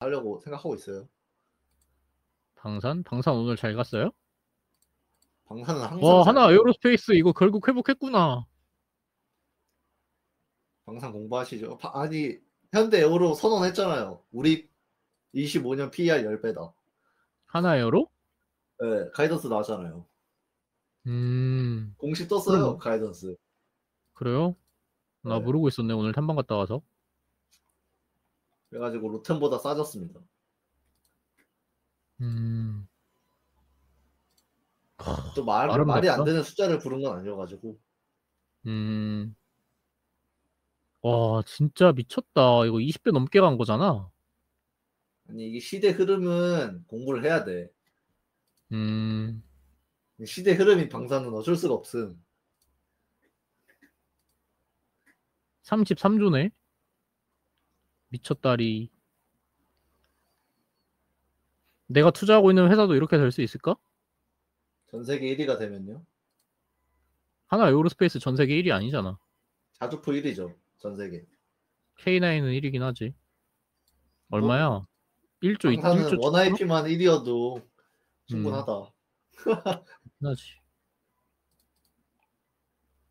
하려고 생각하고 있어요. 방산 오늘 잘 갔어요? 방산은 항상 와, 잘 하나 가요. 에어로스페이스 이거 결국 회복했구나. 방산 공부하시죠. 아니 현대 에어로 선언했잖아요. 우리 25년 PER 10배다. 하나 에어로? 네, 가이던스 나왔잖아요. 공식 떴어요. 그럼 가이던스. 그래요? 나 네. 모르고 있었네. 오늘 탐방 갔다 와서. 그래가지고 로템보다 싸졌습니다. 음, 또 말이 안 아름답다. 되는 숫자를 부른 건 아니어가지고. 음, 와, 진짜 미쳤다. 이거 20배 넘게 간 거잖아. 아니 이게 시대 흐름은 공부를 해야 돼. 음, 시대 흐름인 방사는 어쩔 수가 없음. 33조네. 미쳤다리. 내가 투자하고 있는 회사도 이렇게 될 수 있을까? 전 세계 1위가 되면요. 하나 에어로스페이스 전 세계 1위 아니잖아. 자주포 1위죠. 전 세계. K9은 1위긴 하지. 뭐 얼마야? 1조, 방사는 1조 원 7천억? IP만 1위여도 음, 충분하다. 하지.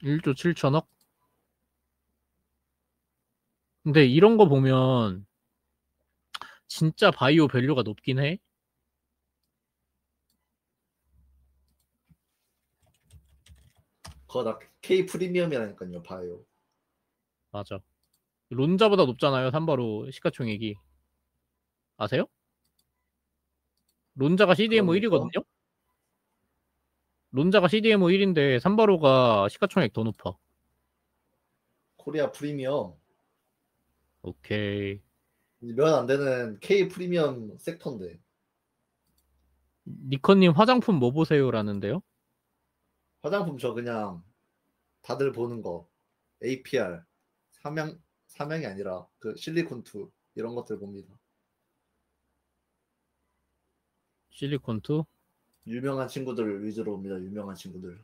1조 7천억? 근데 이런 거 보면 진짜 바이오 밸류가 높긴 해. 그거 다 K 프리미엄이라니까요. 봐요. 맞아. 론자보다 높잖아요. 삼바로 시가총액이. 아세요? 론자가 CDMO 그럽니까? 1위거든요? 론자가 CDMO 1인데 삼바로가 시가총액 더 높아. 코리아 프리미엄. 오케이. 몇 안 되는 K 프리미엄 섹터인데. 니커님 화장품 뭐 보세요라는데요? 화장품 저 그냥 다들 보는 거. APR. 삼양이 아니라 그 실리콘2 이런 것들 봅니다. 실리콘2? 유명한 친구들 위주로 봅니다. 유명한 친구들.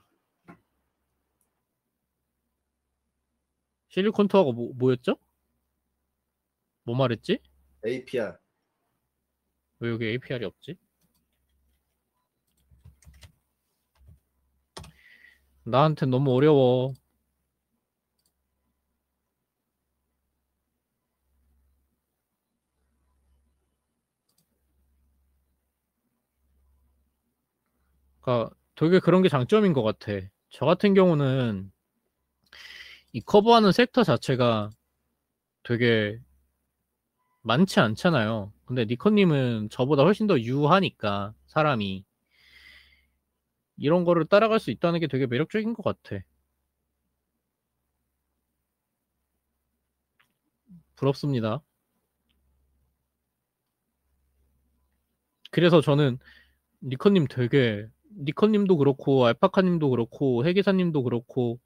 실리콘2하고 뭐였죠? 뭐 말했지? APR. 왜 여기 APR이 없지? 나한테 너무 어려워. 그러니까 되게 그런 게 장점인 것 같아. 저 같은 경우는 이 커버하는 섹터 자체가 되게 많지 않잖아요. 근데 니커님은 저보다 훨씬 더 유하니까 사람이 이런 거를 따라갈 수 있다는 게 되게 매력적인 것 같아. 부럽습니다. 그래서 저는 니커님도 그렇고 알파카님도 그렇고 해기사님도 그렇고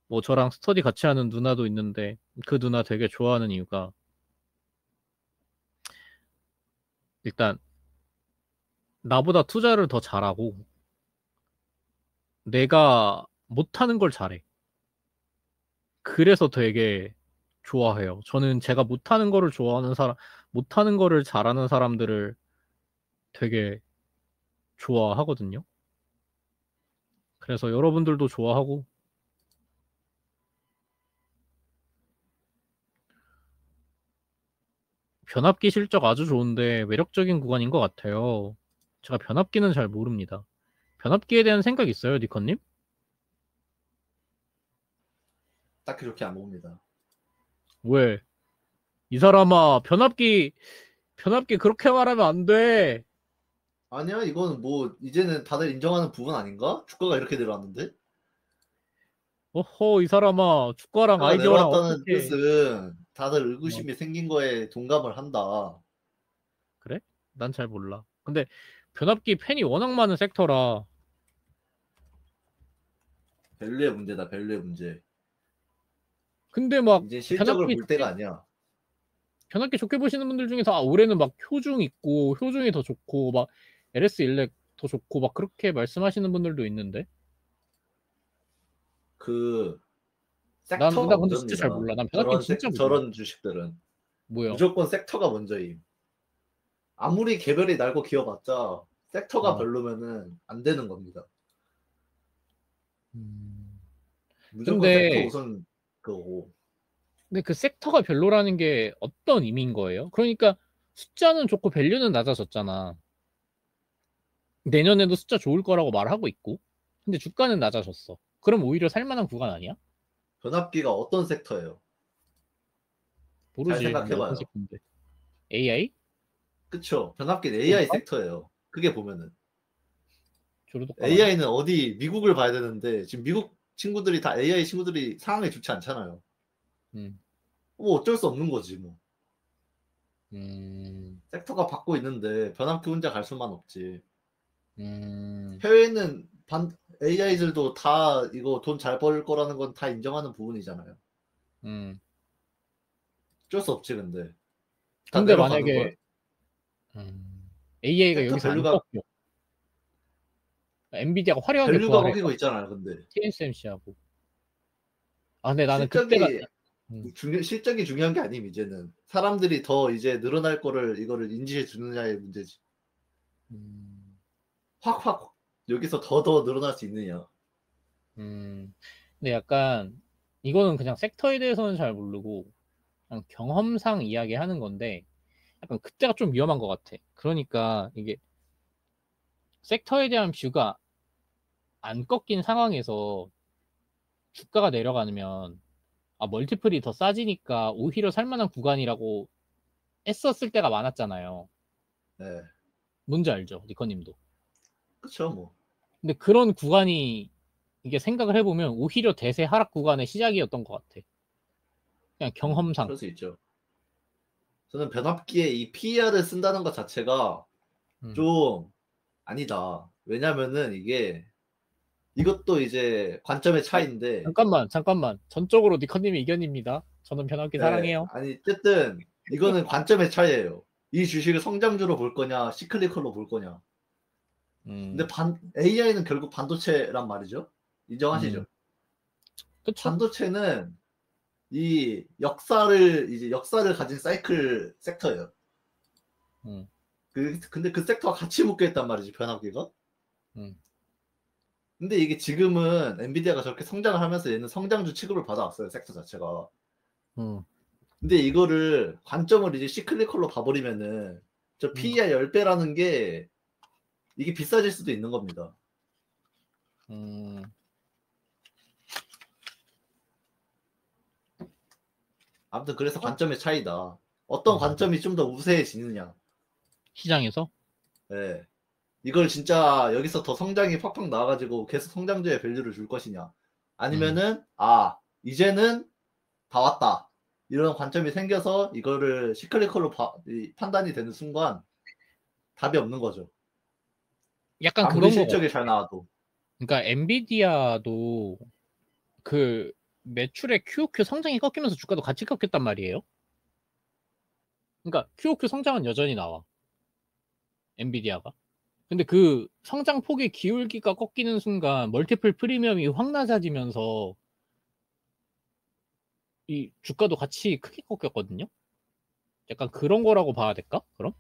뭐 저랑 스터디 같이 하는 누나도 있는데 그 누나 되게 좋아하는 이유가 일단 나보다 투자를 더 잘하고 내가 못하는 걸 잘해. 그래서 되게 좋아해요. 저는 제가 못하는 거를 좋아하는 사람, 못하는 거를 잘하는 사람들을 되게 좋아하거든요. 그래서 여러분들도 좋아하고 변압기 실적 아주 좋은데 매력적인 구간인 것 같아요. 제가 변압기는 잘 모릅니다. 변압기에 대한 생각 있어요, 니컨님? 딱히 그렇게 안 봅니다. 왜? 이 사람아, 변압기 그렇게 말하면 안 돼. 아니야, 이건 뭐 이제는 다들 인정하는 부분 아닌가? 주가가 이렇게 내려왔는데? 어허, 이 사람아, 주가랑 주가가 아이디어랑 내려왔다는 어떻게. 뜻은 다들 어, 의구심이 생긴 거에 동감을 한다. 그래? 난 잘 몰라. 근데 변압기 팬이 워낙 많은 섹터라. 밸류의 문제다, 밸류의 문제. 근데 막 이제 실적을 변압기 볼 좋게, 때가 아니야. 변압기 좋게 보시는 분들 중에서 올해는 막 효중 있고, 효중이 더 좋고, 막 LS 일렉 더 좋고, 막 그렇게 말씀하시는 분들도 있는데. 그 나 섹터가 근데 진짜 잘 먼저입니다. 몰라. 난 변압기는 진짜 몰라. 저런 주식들은 뭐야? 무조건 섹터가 먼저임. 아무리 개별이 날고 기어봤자 섹터가 어. 별로면은 안 되는 겁니다. 음. 무조건 섹터 근데 우선 그거고. 근데 그 섹터가 별로라는 게 어떤 의미인 거예요? 그러니까 숫자는 좋고 밸류는 낮아졌잖아. 내년에도 숫자 좋을 거라고 말하고 있고. 근데 주가는 낮아졌어. 그럼 오히려 살만한 구간 아니야? 변압기가 어떤 섹터예요? 잘 모르지. 뭐 어떤 생각해봐요. 섹터인데. AI? 그쵸? 변압기는 AI 그런가? 섹터예요. 그게 보면은 조르독감하네. AI는 어디 미국을 봐야 되는데 지금 미국 친구들이 다 AI 친구들이 상황이 좋지 않잖아요. 음. 뭐 어쩔 수 없는 거지 뭐. 음. 섹터가 받고 있는데 변압기 혼자 갈 수만 없지. 음. 해외는 AI들도 다 이거 돈 잘 벌 거라는 건 다 인정하는 부분이잖아요. 음. 어쩔 수 없지 근데. 다 근데 내려가는 만약에 걸. AI가 섹터 여기서 안 밸류가 꺾여. 엔비디아가 화려하게 밸류가 부활해. 꺾이고 있잖아요. 근데 TSMC하고. 아, 근데 나는 그때가 실적이 음. 실적이 중요한 게 아님 이제는 사람들이 더 이제 늘어날 거를 이거를 인지해 주느냐의 문제지. 음. 확 여기서 더 늘어날 수 있느냐. 음. 근데 약간 이거는 그냥 섹터에 대해서는 잘 모르고 그냥 경험상 이야기하는 건데 약간 그때가 좀 위험한 것 같아. 그러니까 이게 섹터에 대한 뷰가 안 꺾인 상황에서 주가가 내려가면 아, 멀티플이 더 싸지니까 오히려 살만한 구간이라고 했었을 때가 많았잖아요. 네, 뭔지 알죠? 니커님도. 그쵸 뭐. 근데 그런 구간이 이게 생각을 해보면 오히려 대세 하락 구간의 시작이었던 것 같아. 그냥 경험상. 그럴 수 있죠. 저는 변압기에 이 PER을 쓴다는 것 자체가 음. 좀 아니다. 왜냐면은 이게 이것도 이제 관점의 차이인데, 잠깐만. 전적으로 니커님이 이견입니다. 저는 변함기 예, 사랑해요. 아니 어쨌든 이거는 관점의 차이예요. 이 주식을 성장주로 볼 거냐, 시클리컬로 볼 거냐. 근데 음. AI는 결국 반도체란 말이죠. 음. 인정하시죠? 그쵸? 반도체는 이 역사를 가진 사이클 섹터예요. 음. 근데 그 섹터가 같이 묶여 있단 말이지, 변압기가. 음. 근데 이게 지금은 엔비디아가 저렇게 성장을 하면서 얘는 성장주 취급을 받아왔어요, 섹터 자체가. 음. 근데 이거를 관점을 이제 시클리컬로 봐버리면은 저 음. PER 10배라는 게 이게 비싸질 수도 있는 겁니다. 음. 아무튼 그래서 관점의 차이다. 어떤 음. 관점이 좀 더 우세해지느냐. 시장에서? 예. 이걸 진짜 여기서 더 성장이 팍팍 나와가지고 계속 성장주에 밸류를 줄 것이냐. 음. 아니면은, 이제는 다 왔다. 이런 관점이 생겨서 이거를 시클리컬로 판단이 되는 순간 답이 없는 거죠. 약간 아무리 그런 거 같아. 실적이 잘 나와도. 그러니까 엔비디아도 그 매출의 QOQ 성장이 꺾이면서 주가도 같이 꺾였단 말이에요. 그러니까 QOQ 성장은 여전히 나와. 엔비디아가. 근데 그 성장 폭의 기울기가 꺾이는 순간 멀티플 프리미엄이 확 낮아지면서 이 주가도 같이 크게 꺾였거든요. 약간 그런 거라고 봐야 될까? 그럼?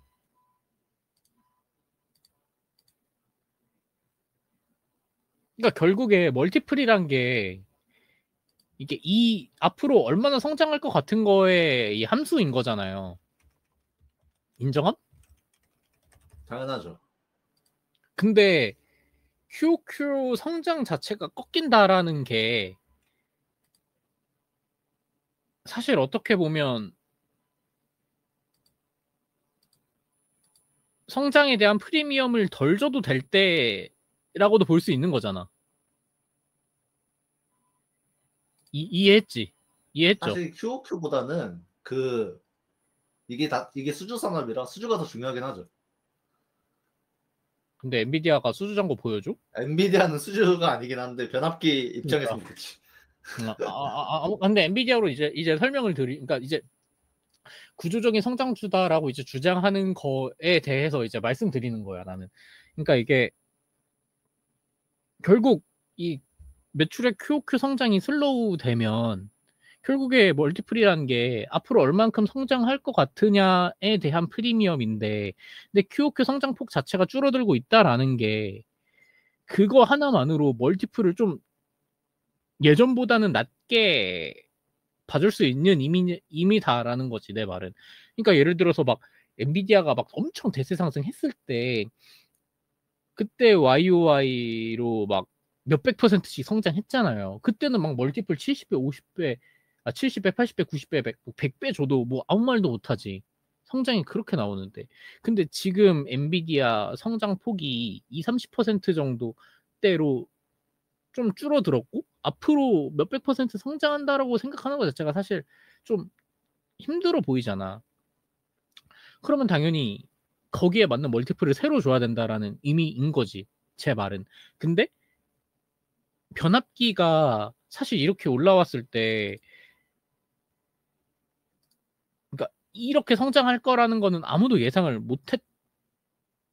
그러니까 결국에 멀티플이란 게 이게 이 앞으로 얼마나 성장할 것 같은 거에 이 함수인 거잖아요. 인정함? 당연하죠. 근데 QOQ 성장 자체가 꺾인다라는 게 사실 어떻게 보면 성장에 대한 프리미엄을 덜 줘도 될 때라고도 볼 수 있는 거잖아. 이해했지? 이해했죠? 사실 QOQ보다는 이게 수주 산업이라 수주가 더 중요하긴 하죠. 근데 엔비디아가 수주 잔고 보여줘? 엔비디아는 수주가 아니긴 한데 변압기 그러니까. 입장에서는 그렇지. 근데 엔비디아로 이제 설명을 그러니까 이제 구조적인 성장주다라고 이제 주장하는 거에 대해서 이제 말씀드리는 거야, 나는. 그러니까 이게 결국 이 매출의 QOQ 성장이 슬로우 되면 결국에 멀티플이라는 게 앞으로 얼만큼 성장할 것 같으냐에 대한 프리미엄인데, 근데 QOQ 성장폭 자체가 줄어들고 있다라는 게 그거 하나만으로 멀티플을 좀 예전보다는 낮게 봐줄 수 있는 이미다라는 거지, 내 말은. 그러니까 예를 들어서 막 엔비디아가 막 엄청 대세 상승했을 때 그때 YOY로 막 몇백 %씩 성장했잖아요. 그때는 막 멀티플 70배, 50배, 70배, 80배, 90배, 100배 줘도 뭐 아무 말도 못하지. 성장이 그렇게 나오는데. 근데 지금 엔비디아 성장 폭이 20, 30% 정도대로 좀 줄어들었고, 앞으로 몇백 % 성장한다라고 생각하는 것 자체가 사실 좀 힘들어 보이잖아. 그러면 당연히 거기에 맞는 멀티플을 새로 줘야 된다라는 의미인 거지. 제 말은. 근데 변압기가 사실 이렇게 올라왔을 때, 그러니까 이렇게 성장할 거라는 거는 아무도 예상을 못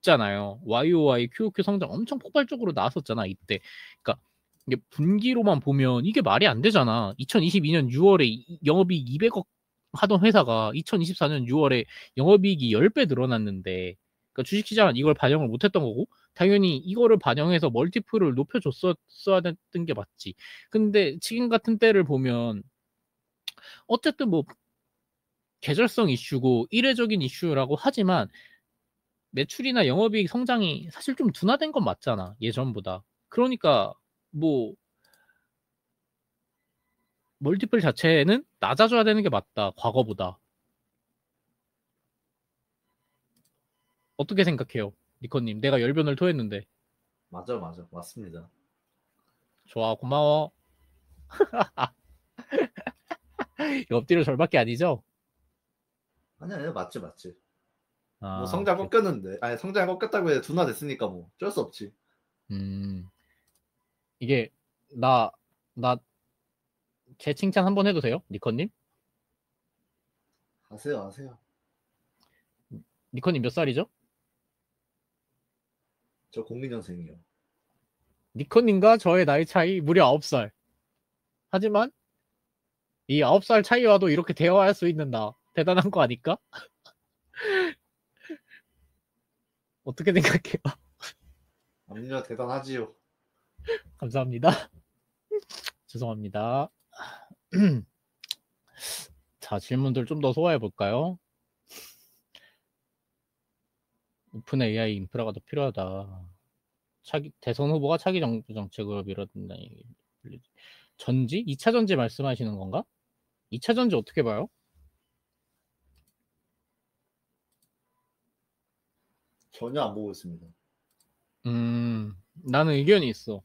했잖아요. YOY, QOQ 성장 엄청 폭발적으로 나왔었잖아, 이때. 그러니까 이게 분기로만 보면 이게 말이 안 되잖아. 2022년 6월에 영업이익 200억 하던 회사가 2024년 6월에 영업이익이 10배 늘어났는데, 그러니까 주식시장은 이걸 반영을 못했던 거고, 당연히 이거를 반영해서 멀티플을 높여줬어야 됐던 게 맞지. 근데 지금 같은 때를 보면 어쨌든 뭐 계절성 이슈고 이례적인 이슈라고 하지만 매출이나 영업이익 성장이 사실 좀 둔화된 건 맞잖아, 예전보다. 그러니까 뭐 멀티플 자체는 낮아져야 되는 게 맞다, 과거보다. 어떻게 생각해요, 니커님? 내가 열변을 토했는데. 맞아, 맞아, 맞습니다. 좋아, 고마워. 옆뒤로 절밖에 아니죠? 아니, 아니, 맞지, 맞지. 뭐 아, 성장 오케이. 꺾였는데, 아니 성장 꺾였다고 해서 둔화됐으니까 뭐 어쩔 수 없지. 음, 이게 나, 나 제 칭찬 한번 해도 돼요, 니커님? 하세요, 하세요. 니커님 몇 살이죠? 저 02년생이요. 니커님과 저의 나이 차이 무려 9살. 하지만 이 9살 차이와도 이렇게 대화할 수 있는 나. 대단한 거 아닐까? 어떻게 생각해요? 압력 대단하지요. 감사합니다. 죄송합니다. 자, 질문들 좀 더 소화해 볼까요? 오픈 AI 인프라가 더 필요하다. 대선 후보가 차기 정부 정책을 밀어든다는 얘기. 전지? 2차 전지 말씀하시는 건가? 2차 전지 어떻게 봐요? 전혀 안 보고 있습니다. 나는 의견이 있어.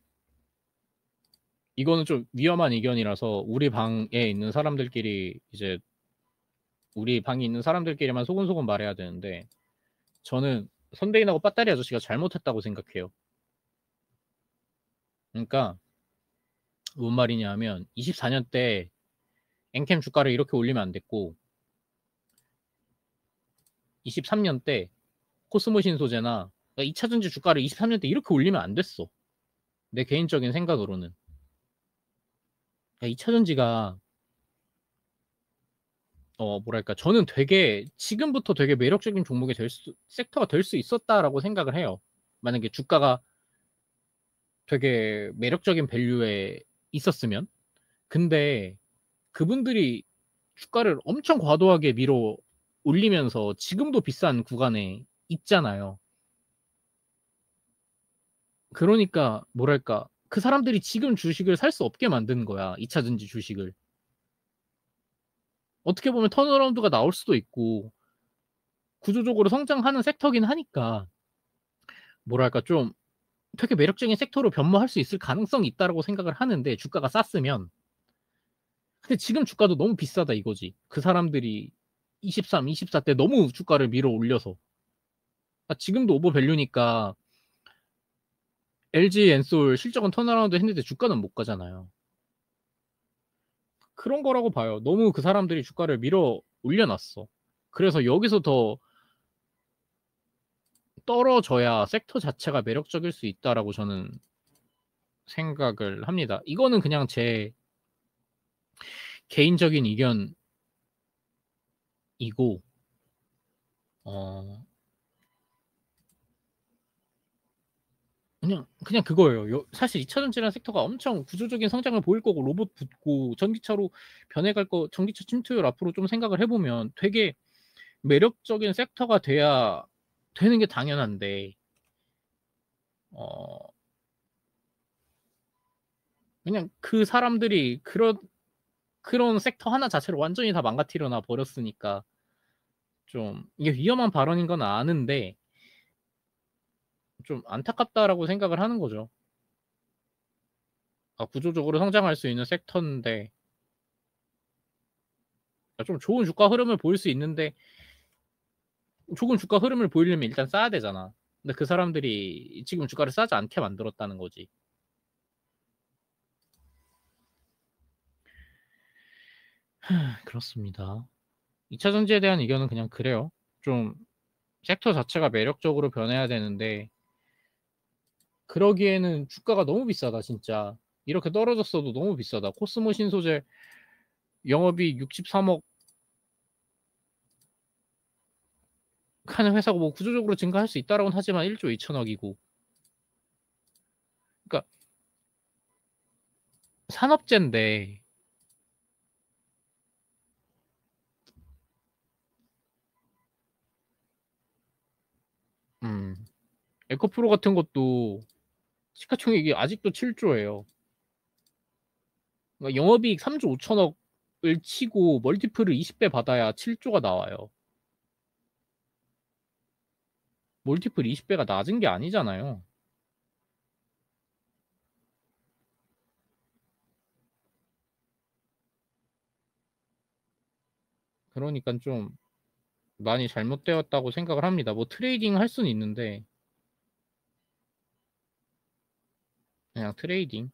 이거는 좀 위험한 의견이라서 우리 방에 있는 사람들끼리 이제 우리 방에 있는 사람들끼리만 소곤소곤 말해야 되는데, 저는 선대인하고 빠따리 아저씨가 잘못했다고 생각해요. 그러니까 뭔 말이냐 하면 24년 때 엔캠 주가를 이렇게 올리면 안 됐고 23년 때 코스모 신소재나 2차전지 주가를 23년 때 이렇게 올리면 안 됐어. 내 개인적인 생각으로는. 2차전지가 뭐랄까, 저는 되게 지금부터 되게 매력적인 종목이 섹터가 될 수 있었다라고 생각을 해요. 만약에 주가가 되게 매력적인 밸류에 있었으면. 근데 그분들이 주가를 엄청 과도하게 밀어 올리면서 지금도 비싼 구간에 있잖아요. 그러니까 뭐랄까, 그 사람들이 지금 주식을 살 수 없게 만든 거야. 2차전지 주식을. 어떻게 보면 턴어라운드가 나올 수도 있고 구조적으로 성장하는 섹터긴 하니까 뭐랄까, 좀 되게 매력적인 섹터로 변모할 수 있을 가능성이 있다고 생각을 하는데, 주가가 쌌으면. 근데 지금 주가도 너무 비싸다 이거지. 그 사람들이 23, 24 때 너무 주가를 밀어 올려서. 지금도 오버밸류니까 LG 엔솔 실적은 턴어라운드 했는데 주가는 못 가잖아요. 그런 거라고 봐요. 너무 그 사람들이 주가를 밀어 올려놨어. 그래서 여기서 더 떨어져야 섹터 자체가 매력적일 수 있다라고 저는 생각을 합니다. 이거는 그냥 제 개인적인 의견이고 그냥 그거예요. 사실 2차 전지라는 섹터가 엄청 구조적인 성장을 보일 거고 로봇 붙고 전기차로 변해갈 거 전기차 침투율 앞으로 좀 생각을 해보면 되게 매력적인 섹터가 돼야 되는 게 당연한데 어 그냥 그 사람들이 그런 섹터 하나 자체를 완전히 다 망가뜨려놔 버렸으니까 좀 이게 위험한 발언인 건 아는데 좀 안타깝다라고 생각을 하는 거죠. 구조적으로 성장할 수 있는 섹터인데 좀 좋은 주가 흐름을 보일 수 있는데 좋은 주가 흐름을 보이려면 일단 싸야 되잖아. 근데 그 사람들이 지금 주가를 싸지 않게 만들었다는 거지. 그렇습니다. 2차 전지에 대한 의견은 그냥 그래요. 좀 섹터 자체가 매력적으로 변해야 되는데 그러기에는 주가가 너무 비싸다 진짜. 이렇게 떨어졌어도 너무 비싸다. 코스모 신소재 영업이익 63억 하는 회사고 뭐 구조적으로 증가할 수 있다라고는 하지만 1조 2천억이고 그러니까 산업재인데 에코프로 같은 것도 시가총액이 아직도 7조예요. 그러니까 영업이익 3조 5천억을 치고 멀티플을 20배 받아야 7조가 나와요. 멀티플 20배가 낮은 게 아니잖아요. 그러니까 좀 많이 잘못되었다고 생각을 합니다. 뭐 트레이딩 할 수는 있는데 그냥 트레이딩.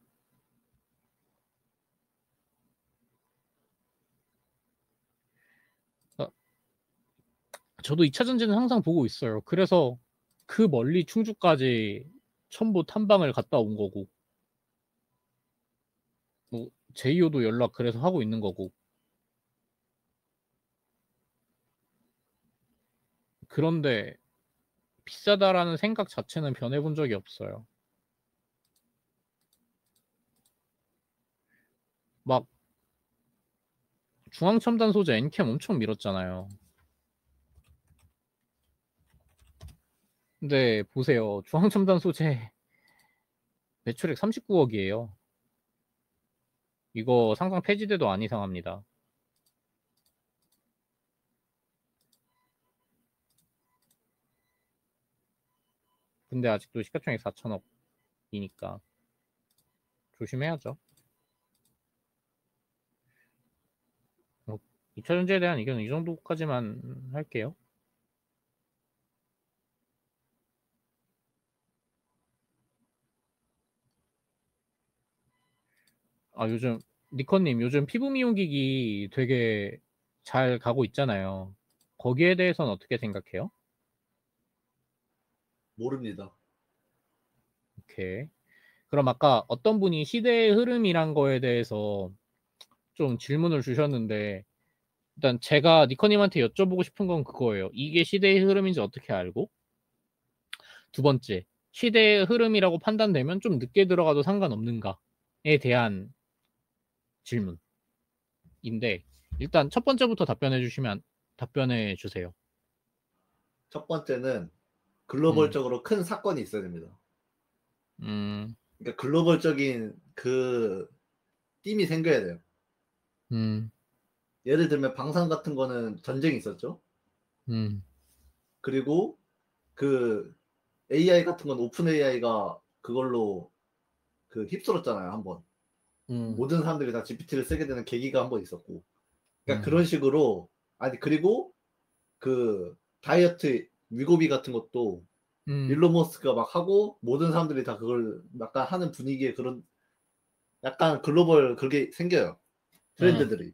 어, 저도 2차 전지는 항상 보고 있어요. 그래서 그 멀리 충주까지 첨보 탐방을 갔다 온 거고 뭐 제이오도 연락 그래서 하고 있는 거고 그런데 비싸다라는 생각 자체는 변해본 적이 없어요. 막 중앙첨단 소재 엔캠 엄청 밀었잖아요. 근데 보세요. 중앙첨단 소재 매출액 39억이에요. 이거 상장 폐지돼도 안 이상합니다. 근데 아직도 시가총액 4천억이니까 조심해야죠. 2차 전지에 대한 의견은 이 정도까지만 할게요. 요즘 니컨님 요즘 피부 미용기기 되게 잘 가고 있잖아요. 거기에 대해서는 어떻게 생각해요? 모릅니다. 오케이. 그럼 아까 어떤 분이 시대의 흐름이란 거에 대해서 좀 질문을 주셨는데 일단 제가 니커님한테 여쭤보고 싶은 건 그거예요. 이게 시대의 흐름인지 어떻게 알고? 두 번째, 시대의 흐름이라고 판단되면 좀 늦게 들어가도 상관없는가에 대한 질문인데 일단 첫 번째부터 답변해 주세요. 첫 번째는 음, 글로벌적으로 큰 사건이 있어야 됩니다. 음, 그러니까 글로벌적인 그 띠이 생겨야 돼요. 음, 예를 들면 방산 같은 거는 전쟁이 있었죠. 음, 그리고 그 AI 같은 건 오픈 AI가 그걸로 그 휩쓸었잖아요, 한번. 음, 모든 사람들이 다 GPT를 쓰게 되는 계기가 한번 있었고. 그러니까 음, 그런 식으로 아니 그리고 그 다이어트 위고비 같은 것도 음, 일론 머스크가 막 하고 모든 사람들이 다 그걸 약간 하는 분위기에 그런 약간 글로벌 그게 생겨요. 어, 트렌드들이.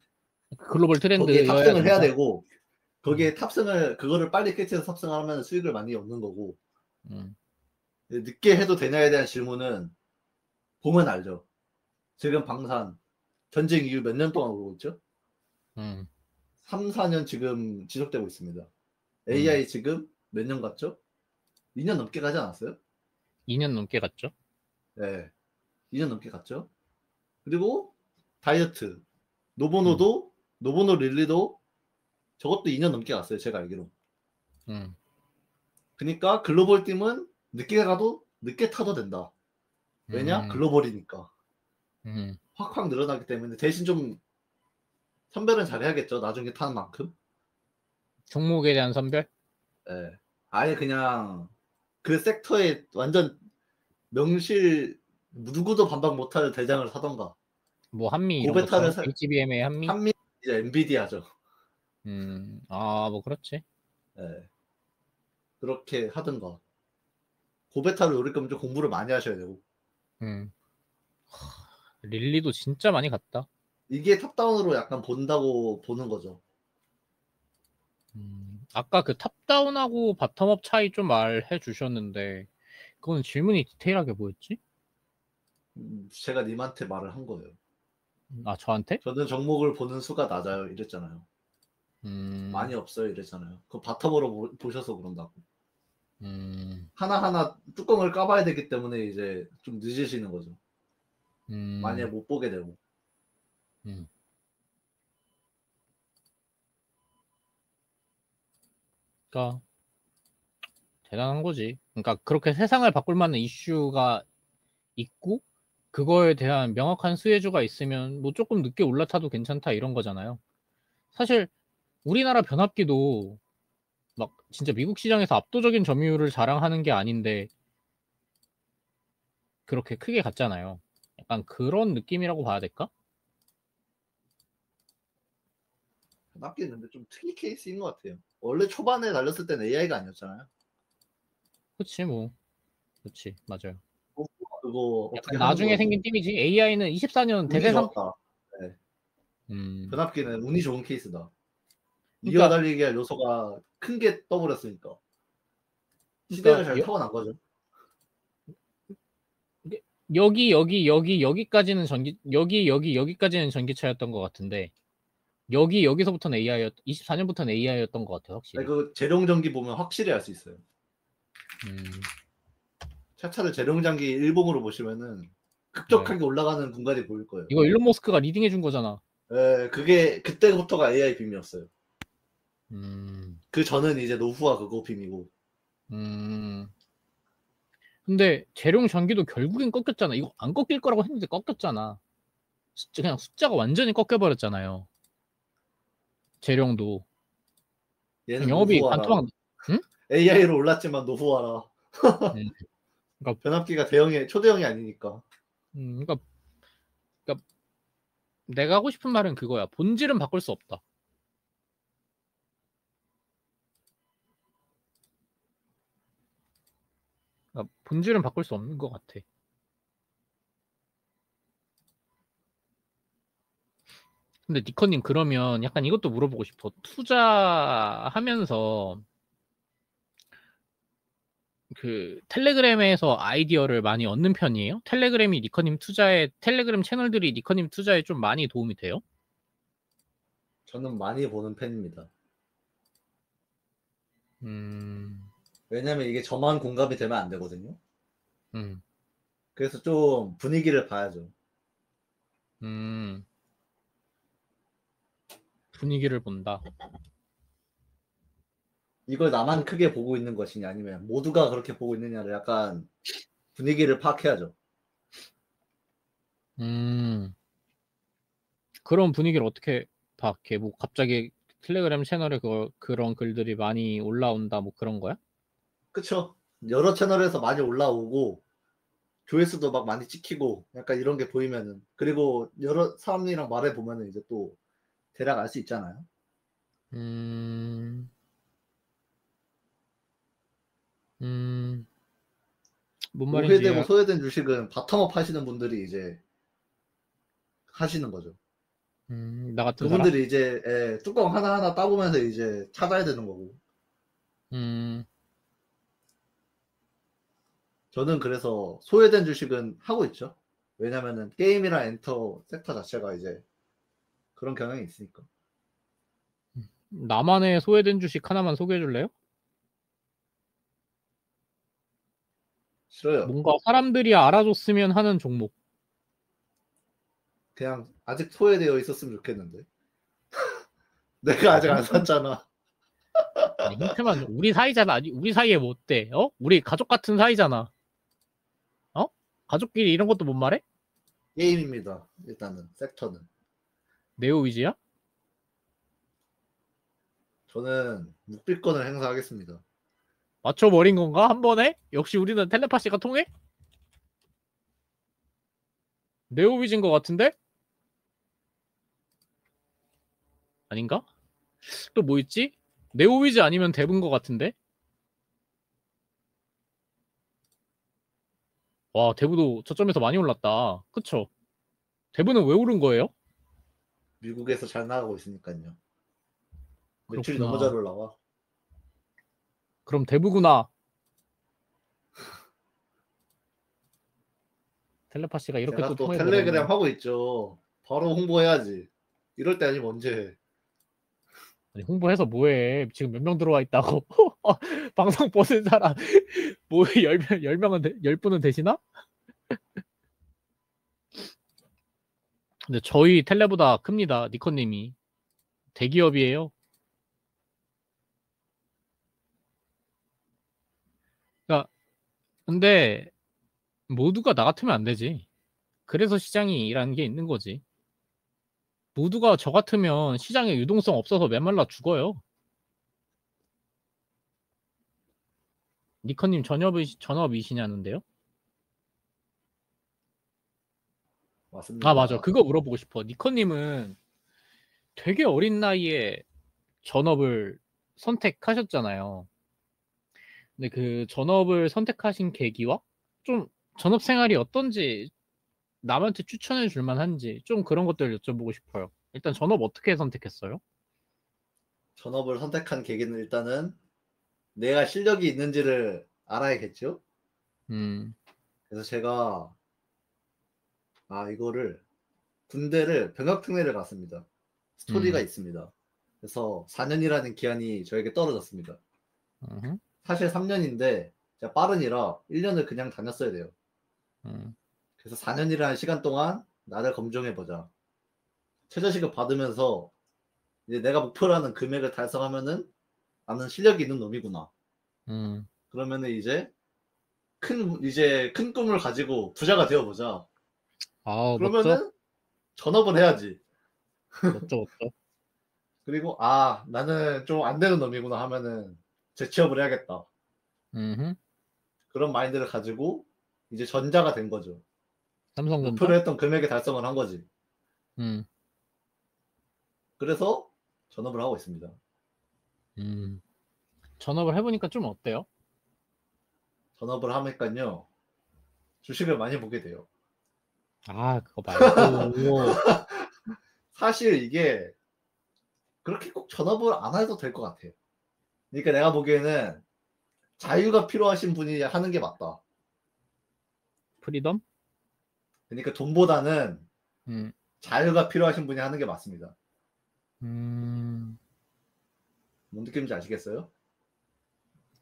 글로벌 거기에 트렌드여야 탑승을 해야 된다. 되고 음, 거기에 탑승을 그거를 빨리 캐치해서 탑승하면 수익을 많이 얻는 거고 음, 늦게 해도 되냐에 대한 질문은 보면 알죠. 지금 방산 전쟁 이후 몇 년 동안 그러고 있죠. 음. 3, 4년 지금 지속되고 있습니다. AI 지금 몇 년 갔죠? 2년 넘게 가지 않았어요? 2년 넘게 갔죠? 네. 2년 넘게 갔죠? 그리고 다이어트. 음. 노보노 릴리도 저것도 2년 넘게 갔어요. 제가 알기로. 음. 그러니까 글로벌 팀은 늦게 가도 늦게 타도 된다. 왜냐? 음. 글로벌이니까. 음. 확확 늘어나기 때문에 대신 좀 선별은 잘해야겠죠. 나중에 타는 만큼. 종목에 대한 선별? 예. 아예 그냥 그 섹터에 완전 명실 누구도 반박 못할 대장을 사던가. 뭐 한미 이런 고베타를 것처럼 HBM의 한미? 한미 이제 엔비디아죠. 뭐 그렇지. 예. 그렇게 하든가. 고베타를 노릴 거면 좀 공부를 많이 하셔야 되고. 음. 릴리도 진짜 많이 갔다. 이게 탑다운으로 약간 본다고 보는 거죠. 아까 그 탑다운하고 바텀업 차이 좀 말해 주셨는데 그건 질문이 디테일하게 뭐였지? 제가 님한테 말을 한 거예요. 아, 저한테? 저는 종목을 보는 수가 낮아요. 이랬잖아요. 많이 없어요. 이랬잖아요. 그거 바텀으로 보셔서 그런다고. 하나하나 뚜껑을 까봐야 되기 때문에 이제 좀 늦으시는 거죠. 만약에 못 보게 되고. 그러니까 대단한 거지. 그러니까 그렇게 세상을 바꿀 만한 이슈가 있고 그거에 대한 명확한 수혜주가 있으면 뭐 조금 늦게 올라타도 괜찮다 이런 거잖아요. 사실 우리나라 변압기도 막 진짜 미국 시장에서 압도적인 점유율을 자랑하는 게 아닌데 그렇게 크게 갔잖아요. 약간 그런 느낌이라고 봐야 될까? 낚이는데 좀 특이 케이스인 것 같아요. 원래 초반에 달렸을 때는 AI가 아니었잖아요. 그치 뭐. 그치 맞아요. 그거 어떻게 약간 하는 나중에 거고. 생긴 팀이지. AI는 24년 운이 대세상. 좋았다. 네. 음. 변압기는 운이 좋은 케이스다. 그러니까 이어달리기 할 요소가 큰 게 떠버렸으니까. 시대를 그러니까 잘 타고난 거죠. 여기까지는 여기까지는 전기차였던 것 같은데 여기서부터는 AI였 24년부터는 AI였던 것 같아요 아니, 확실히. 그 재룡전기 보면 확실히 알 수 있어요. 음. 차차를 재룡전기 일봉으로 보시면은 네. 급격하게 올라가는 공간이 보일 거예요. 이거 일론 머스크가 리딩해 준 거잖아. 예, 그게 그때부터가 AI 빔이었어요. 음. 그 전은 이제 노후와 그거 빔이고. 근데 재룡 전기도 결국엔 꺾였잖아. 이거 안 꺾일 거라고 했는데 꺾였잖아. 그냥 숫자가 완전히 꺾여버렸잖아요. 재룡도 얘는 영업이 노후화라. 반토막. 응? AI로 올랐지만 노후화라. 그러니까, 변압기가 초대형이 아니니까. 그러니까 내가 하고 싶은 말은 그거야. 본질은 바꿀 수 없다. 그러니까 본질은 바꿀 수 없는 것 같아. 근데 니커님 그러면 약간 이것도 물어보고 싶어. 투자하면서 그 텔레그램에서 아이디어를 많이 얻는 편이에요? 텔레그램 채널들이 니커님 투자에 좀 많이 도움이 돼요? 저는 많이 보는 팬입니다. 음. 왜냐면 이게 저만 공감이 되면 안 되거든요. 음. 그래서 좀 분위기를 봐야죠. 음. 분위기를 본다. 이걸 나만 크게 보고 있는 것이냐 아니면 모두가 그렇게 보고 있느냐를 약간 분위기를 파악해야죠. 음. 그런 분위기를 어떻게 파악해? 뭐 갑자기 텔레그램 채널에 그런 글들이 많이 올라온다 뭐 그런 거야? 그쵸? 여러 채널에서 많이 올라오고 조회수도 막 많이 찍히고 약간 이런 게 보이면은 그리고 여러 사람들이랑 말해 보면은 이제 또 대략 알 수 있잖아요. 음. 음. 뭔 말인지 오해되고 소외된 주식은 바텀업 하시는 분들이 이제 하시는 거죠. 나 같은 사람? 그분들이 이제 뚜껑 하나하나 따보면서 이제 찾아야 되는 거고. 음. 저는 그래서 소외된 주식은 하고 있죠. 왜냐면은 게임이랑 엔터 섹터 자체가 이제 그런 경향이 있으니까. 나만의 소외된 주식 하나만 소개해 줄래요? 싫어요. 뭔가 사람들이 알아줬으면 하는 종목. 그냥 아직 소외되어 있었으면 좋겠는데. 내가 아직 안 샀잖아. 아니, 힌트만 줘. 우리 사이잖아. 아니, 우리 사이에 뭐 어때? 어? 우리 가족 같은 사이잖아. 어? 가족끼리 이런 것도 못 말해? 게임입니다. 일단은 섹터는. 네오위즈야? 저는 묵비권을 행사하겠습니다. 맞춰버린 건가? 한 번에? 역시 우리는 텔레파시가 통해? 네오위즈인 것 같은데? 아닌가? 또 뭐 있지? 네오위즈 아니면 데브인 것 같은데? 와, 데브도 저점에서 많이 올랐다. 그쵸? 데브는 왜 오른 거예요? 미국에서 잘 나가고 있으니까요. 매출이 너무 잘 그렇구나. 올라와. 그럼 데브구나. 텔레파시가 이렇게 또 제가 또 통해버렸네. 텔레그램 하고 있죠. 바로 홍보해야지. 이럴 때 아니면 언제 해. 아니, 홍보해서 뭐해? 지금 몇 명 들어와 있다고? 방송 보는 사람 뭐 10명은 10분은 되시나? 근데 저희 텔레보다 큽니다. 니코님이. 대기업이에요. 그러니까 근데 모두가 나 같으면 안 되지. 그래서 시장이 이라는 게 있는 거지. 모두가 저 같으면 시장에 유동성 없어서 메말라 죽어요. 니커님 전업이시냐는데요? 아, 맞아. 맞습니다. 그거 물어보고 싶어. 니커님은 되게 어린 나이에 전업을 선택하셨잖아요. 근데 그 전업을 선택하신 계기와 좀 전업 생활이 어떤지 남한테 추천해 줄 만한지 좀 그런 것들 여쭤보고 싶어요. 일단 전업 어떻게 선택했어요? 전업을 선택한 계기는 일단은 내가 실력이 있는지를 알아야겠죠. 음, 그래서 제가 이거를 군대를 병역특례를 갔습니다. 스토리가 음, 있습니다. 그래서 4년이라는 기한이 저에게 떨어졌습니다. 음, 사실 3년인데 제가 빠른이라 1년을 그냥 다녔어야 돼요. 음, 그래서 4년이라는 시간 동안 나를 검증해보자. 최저시급 받으면서 이제 내가 목표로 하는 금액을 달성하면은 나는 실력이 있는 놈이구나. 음. 그러면은 이제 큰 꿈을 가지고 부자가 되어보자. 아, 멋져, 그러면은 전업을 해야지. 멋져, 멋져. 그리고 나는 좀 안 되는 놈이구나 하면은 재취업을 해야겠다. 음, 그런 마인드를 가지고 이제 전자가 된 거죠. 삼성전자? 목표로 했던 금액의 달성을 한 거지. 음, 그래서 전업을 하고 있습니다. 음. 전업을 해보니까 좀 어때요? 전업을 하니까요. 주식을 많이 보게 돼요. 아, 그거 말고, 사실 이게 그렇게 꼭 전업을 안 해도 될 것 같아요. 그러니까 내가 보기에는 자유가 필요하신 분이 하는 게 맞다. 프리덤? 그러니까 돈보다는 음, 자유가 필요하신 분이 하는 게 맞습니다. 음, 뭔 느낌인지 아시겠어요?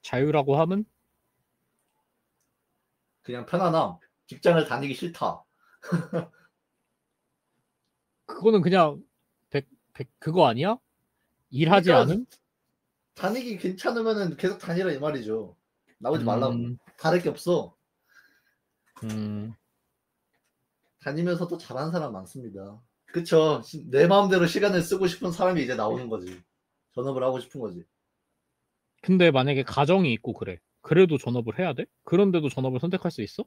자유라고 하면? 그냥 편안함. 직장을 다니기 싫다. 그거는 그냥 그거 아니야? 일하지 그러니까 않은? 다니기 괜찮으면은 계속 다니라 이 말이죠. 나오지 말라고. 음, 다를 게 없어. 음. 다니면서도 잘하는 사람 많습니다. 그쵸. 내 마음대로 시간을 쓰고 싶은 사람이 이제 나오는 거지. 전업을 하고 싶은 거지. 근데 만약에 가정이 있고 그래. 그래도 전업을 해야 돼? 그런데도 전업을 선택할 수 있어?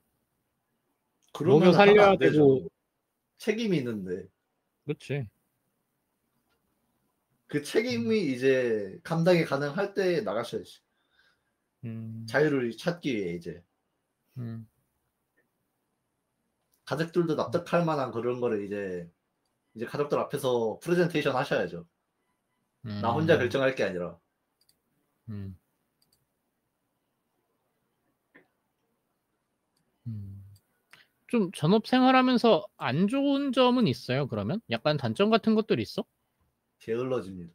먹여 그러면은 하면 살려야 안 되고, 되죠. 책임이 있는데. 그렇지. 그 음, 책임이 이제 감당이 가능할 때 나가셔야지. 음, 자유를 찾기 위해 이제. 음, 가족들도 납득할 만한 그런 거를 이제 가족들 앞에서 프레젠테이션 하셔야죠. 나 혼자 음, 결정할 게 아니라. 음, 음. 좀 전업 생활하면서 안 좋은 점은 있어요, 그러면? 약간 단점 같은 것들이 있어? 게을러집니다.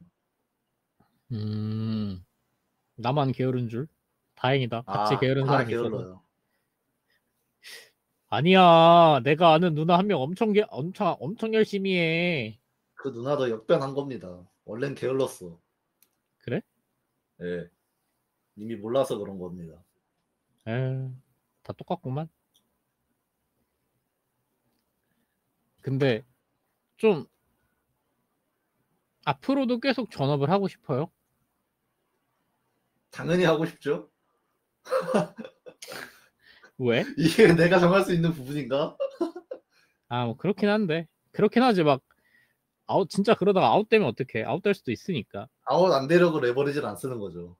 나만 게으른 줄? 다행이다. 같이 아, 게으른 다 사람이 있어서. 게을러요. 아니야. 내가 아는 누나 한 명 엄청 열심히 해. 그 누나도 역변한 겁니다. 원래는 게을렀어. 그래? 예. 이미 몰라서 그런 겁니다. 에다 똑같구만. 근데 좀 앞으로도 계속 전업을 하고 싶어요? 당연히 하고 싶죠? 왜? 이게 내가 정할 수 있는 부분인가? 아, 뭐 그렇긴 한데. 그렇긴 하지. 막 진짜 그러다가 아웃되면 어떡해. 아웃될 수도 있으니까. 아웃 안 되려고 레버리지를 안 쓰는 거죠.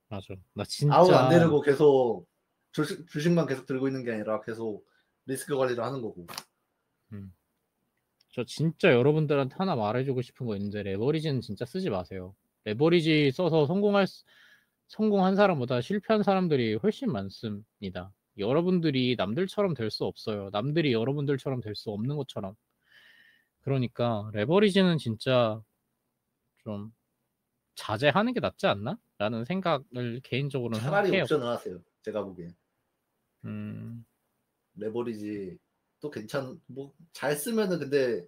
맞아. 나 아웃 안 진짜 되려고 계속 주식만 계속 들고 있는 게 아니라 계속 리스크 관리를 하는 거고. 음, 저 진짜 여러분들한테 하나 말해주고 싶은 거 있는데 레버리지는 진짜 쓰지 마세요. 레버리지 써서 성공한 사람보다 실패한 사람들이 훨씬 많습니다. 여러분들이 남들처럼 될 수 없어요. 남들이 여러분들처럼 될 수 없는 것처럼. 그러니까 레버리지는 진짜 좀 자제하는 게 낫지 않나? 라는 생각을 개인적으로는 차라리 해요. 옵션을 하세요. 제가 보기엔. 음, 레버리지 또 뭐 잘 쓰면은 근데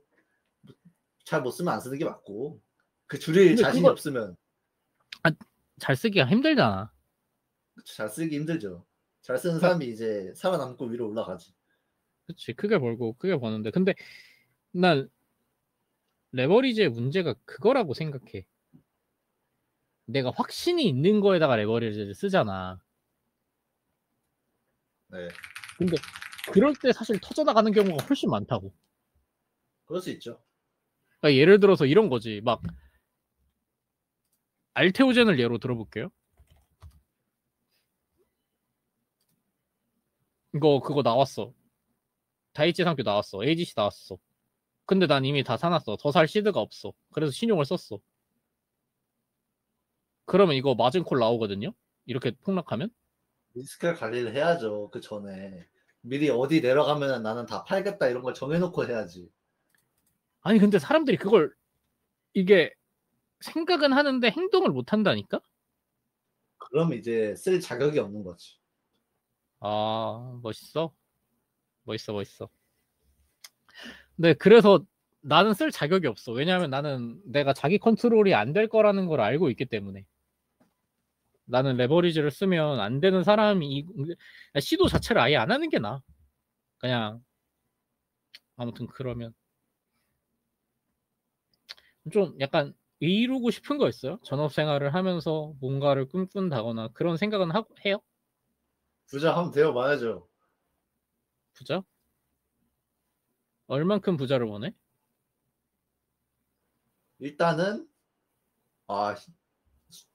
잘 못 쓰면 안 쓰는 게 맞고. 그 줄일 근데 자신이 그걸 없으면 잘 쓰기가 힘들잖아. 잘 쓰기 힘들죠. 잘 쓰는 그러니까, 사람이 이제 살아남고 위로 올라가지. 그치. 크게 벌고 크게 버는데. 근데 난 레버리지의 문제가 그거라고 생각해. 내가 확신이 있는 거에다가 레버리지를 쓰잖아. 네. 근데 그럴 때 사실 터져나가는 경우가 훨씬 많다고. 그럴 수 있죠. 그러니까 예를 들어서 이런 거지. 막 알테오젠을 예로 들어볼게요. 그거 나왔어. 다이치 상표 나왔어. AGC 나왔어. 근데 난 이미 다 사놨어. 더 살 시드가 없어. 그래서 신용을 썼어. 그러면 이거 마진콜 나오거든요. 이렇게 폭락하면. 리스크 관리를 해야죠. 그 전에 미리 어디 내려가면 나는 다 팔겠다 이런 걸 정해놓고 해야지. 아니 근데 사람들이 그걸 이게 생각은 하는데 행동을 못 한다니까? 그럼 이제 쓸 자격이 없는 거지. 아, 멋있어. 멋있어, 멋있어. 네, 그래서 나는 쓸 자격이 없어. 왜냐하면 나는 내가 자기 컨트롤이 안 될 거라는 걸 알고 있기 때문에. 나는 레버리지를 쓰면 안 되는 사람이 시도 자체를 아예 안 하는 게 나아. 그냥 아무튼 그러면 좀 약간 이루고 싶은 거 있어요? 전업 생활을 하면서 뭔가를 꿈꾼다거나 그런 생각은 해요? 부자 하면 되어 봐야죠. 부자? 얼만큼 부자를 원해? 일단은 아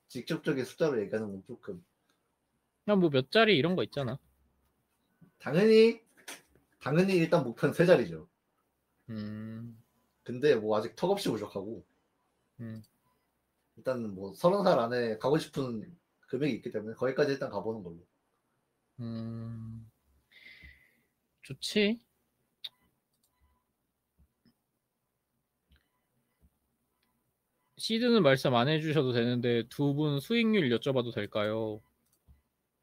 직접적인 숫자로 얘기하는 건 조금 그냥 뭐 몇 자리 이런 거 있잖아. 당연히 일단 목표는 세 자리죠. 음, 근데 뭐 아직 턱없이 부족하고 음, 일단 뭐 30살 안에 가고 싶은 금액이 있기 때문에 거기까지 일단 가보는 걸로. 음, 좋지. 시드는 말씀 안 해주셔도 되는데 두 분 수익률 여쭤봐도 될까요?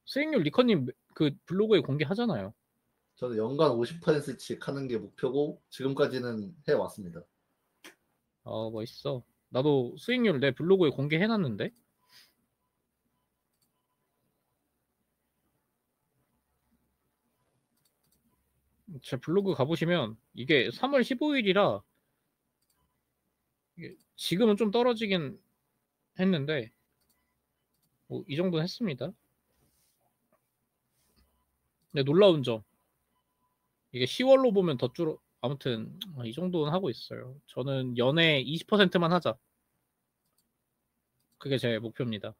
수익률 리커님 그 블로그에 공개하잖아요. 저는 연간 50%씩 하는 게 목표고 지금까지는 해왔습니다. 멋있어. 나도 수익률 내 블로그에 공개해놨는데 제 블로그 가보시면 이게 3월 15일이라 지금은 좀 떨어지긴 했는데 뭐이 정도는 했습니다. 근데 놀라운 점 이게 10월로 보면 더 줄어. 아무튼 이 정도는 하고 있어요. 저는 연에 20%만 하자. 그게 제 목표입니다.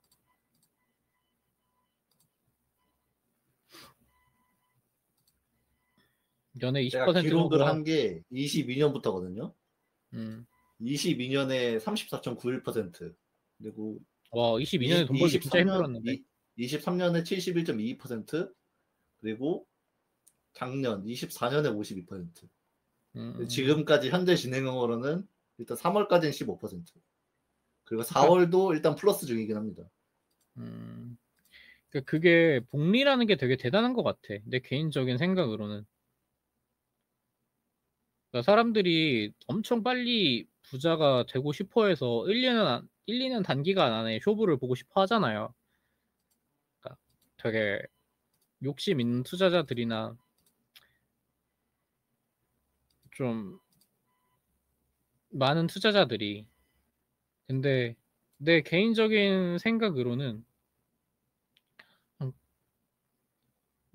연에 제가 20% 기록을 정도 한 게 22년부터거든요. 음. 22년에 34.91% 그리고 와, 22년에 20, 돈 벌기 진짜 23년 힘들었는데. 23년에 71.22% 그리고 작년 24년에 52%. 음, 지금까지 현재 진행형으로는 일단 3월까지는 15%. 그리고 4월도 일단 플러스 중이긴 합니다. 그러니까 그게 복리라는 게 되게 대단한 것 같아. 내 개인적인 생각으로는. 그러니까 사람들이 엄청 빨리 부자가 되고 싶어 해서 1, 2년 단기간 안에 쇼부를 보고 싶어 하잖아요. 그러니까 되게 욕심 있는 투자자들이나 좀 많은 투자자들이. 근데 내 개인적인 생각으로는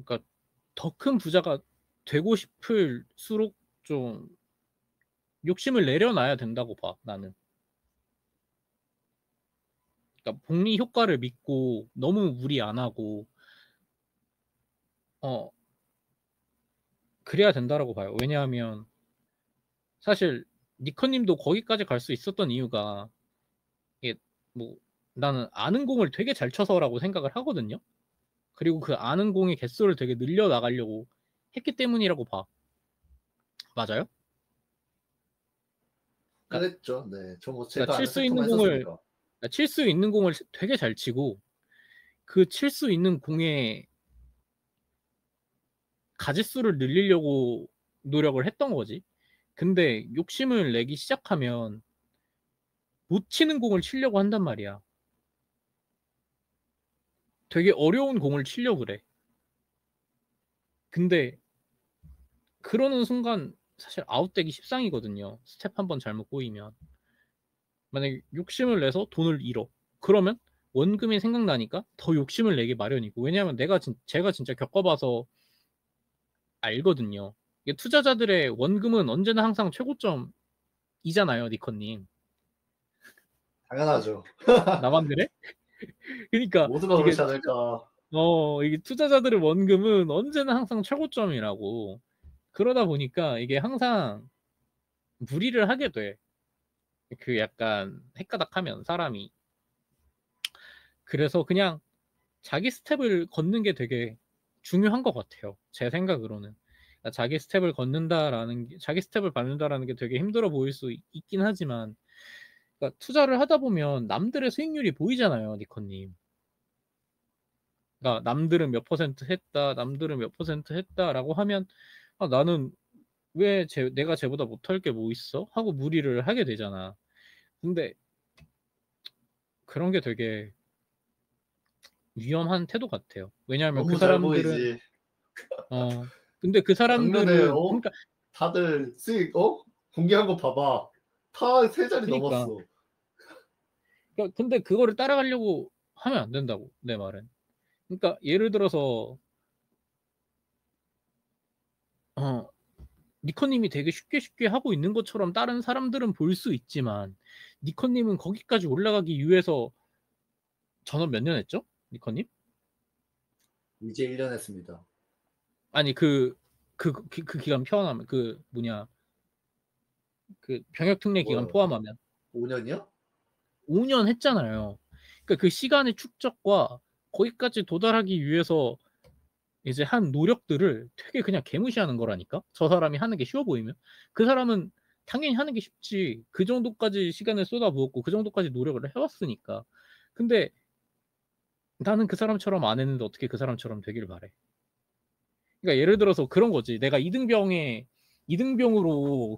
그러니까 더 큰 부자가 되고 싶을수록 좀 욕심을 내려놔야 된다고 봐, 나는. 그러니까 복리 효과를 믿고 너무 무리 안 하고 그래야 된다라고 봐요. 왜냐하면 사실 니커님도 거기까지 갈 수 있었던 이유가 이게 뭐 나는 아는 공을 되게 잘 쳐서라고 생각을 하거든요. 그리고 그 아는 공의 개수를 되게 늘려 나가려고 했기 때문이라고 봐. 맞아요? 그러니까, 그랬죠. 네. 저 그러니까 제가 칠 아는 수 있는 섹터만 공을 했었으니까. 그러니까 칠 수 있는 공을 되게 잘 치고 그 칠 수 있는 공의 가짓수를 늘리려고 노력을 했던 거지. 근데 욕심을 내기 시작하면 못 치는 공을 치려고 한단 말이야. 되게 어려운 공을 치려고 그래. 근데 그러는 순간 사실 아웃되기 십상이거든요. 스텝 한 번 잘못 꼬이면. 만약에 욕심을 내서 돈을 잃어. 그러면 원금이 생각나니까 더 욕심을 내기 마련이고. 왜냐하면 제가 진짜 겪어봐서 알거든요. 이게 투자자들의 원금은 언제나 항상 최고점이잖아요, 니커님. 당연하죠. 나만 그래? 그러니까 모두가 이게 그렇지 않을까. 이게 투자자들의 원금은 언제나 항상 최고점이라고. 그러다 보니까 이게 항상 무리를 하게 돼. 그 약간 헷가닥하면 사람이. 그래서 그냥 자기 스텝을 걷는 게 되게 중요한 것 같아요. 제 생각으로는. 그러니까 자기 스텝을 밟는다라는 게 되게 힘들어 보일 수 있긴 하지만, 그러니까 투자를 하다 보면 남들의 수익률이 보이잖아요, 니커님. 그러니까 남들은 몇 퍼센트 했다, 남들은 몇 퍼센트 했다라고 하면 나는 왜 내가 쟤보다 못할 게 뭐 있어? 하고 무리를 하게 되잖아. 근데 그런 게 되게 위험한 태도 같아요. 왜냐하면 그 너무 잘 사람들은 보이지. 어 근데 그 작년에 사람들은 그러니까 다들 수익 공개한 거 봐봐. 다 세 자리 그러니까 넘었어. 근데 그거를 따라가려고 하면 안 된다고 내 말은. 그러니까 예를 들어서 어 니커님이 되게 쉽게 쉽게 하고 있는 것처럼 다른 사람들은 볼 수 있지만 니커님은 거기까지 올라가기 위해서 전업 몇 년 했죠? 니커님? 이제 1년 했습니다. 아니 그 기간 포함하면 그 뭐냐 그 병역 특례 기간 뭐요? 포함하면 5년이요? 5년 했잖아요. 그러니까 그 시간의 축적과 거기까지 도달하기 위해서 이제 한 노력들을 되게 그냥 개무시하는 거라니까. 저 사람이 하는 게 쉬워 보이면 그 사람은 당연히 하는 게 쉽지. 그 정도까지 시간을 쏟아부었고 그 정도까지 노력을 해왔으니까. 근데 나는 그 사람처럼 안 했는데 어떻게 그 사람처럼 되길 바래. 그러니까 예를 들어서 그런 거지. 내가 이등병으로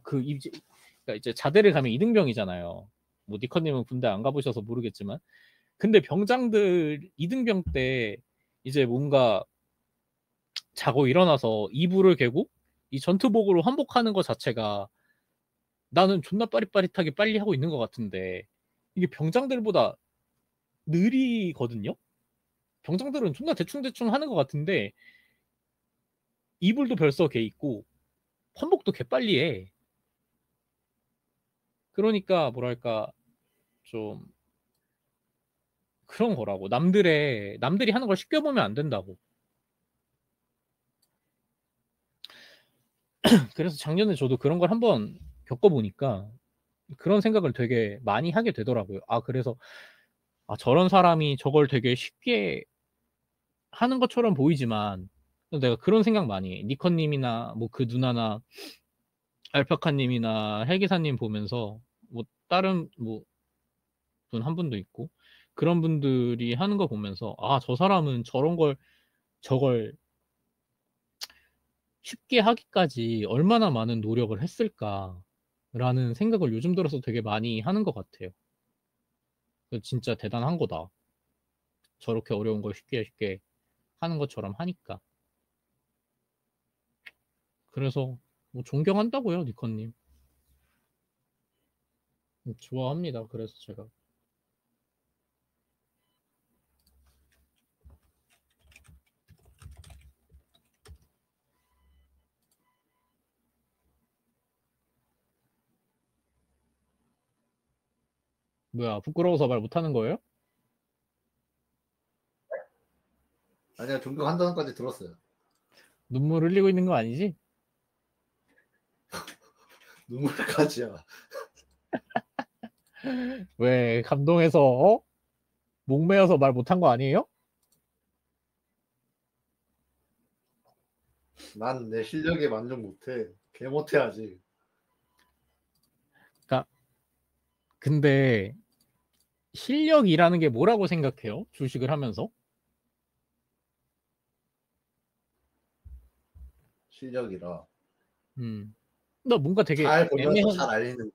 그러니까 이제 자대를 가면 이등병이잖아요. 뭐 니커님은 군대 안 가보셔서 모르겠지만, 근데 병장들 이등병 때 이제 뭔가 자고 일어나서 이불을 개고 이 전투복으로 환복하는 것 자체가 나는 존나 빠릿빠릿하게 빨리 하고 있는 것 같은데 이게 병장들보다 느리거든요. 병장들은 존나 대충대충 하는 것 같은데 이불도 벌써 개 있고 환복도 개 빨리 해. 그러니까 뭐랄까 좀 그런 거라고. 남들이 하는 걸 쉽게 보면 안 된다고. 그래서 작년에 저도 그런 걸 한번 겪어보니까 그런 생각을 되게 많이 하게 되더라고요. 그래서 저런 사람이 저걸 되게 쉽게 하는 것처럼 보이지만 내가 그런 생각 많이 해. 니커님이나 뭐 그 누나나 알파카님이나 헬기사님 보면서 뭐 다른 뭐 분 한 분도 있고 그런 분들이 하는 거 보면서 아, 저 사람은 저걸 쉽게 하기까지 얼마나 많은 노력을 했을까라는 생각을 요즘 들어서 되게 많이 하는 것 같아요. 진짜 대단한 거다. 저렇게 어려운 걸 쉽게 하는 것처럼 하니까. 그래서 뭐 존경한다고요, 니컨님. 좋아합니다. 그래서 제가. 뭐야, 부끄러워서 말 못하는 거예요? 아니야, 존경한다는까지 들었어요. 눈물 흘리고 있는 거 아니지? 눈물까지야. 왜 감동해서 목매여서 말 못한 거 아니에요? 난 내 실력에 만족 못해. 개 못해야지. 그러니까 근데 실력이라는 게 뭐라고 생각해요? 주식을 하면서? 실력이라. 나 뭔가 되게 잘 벌면서 애매한. 잘 알리는 것.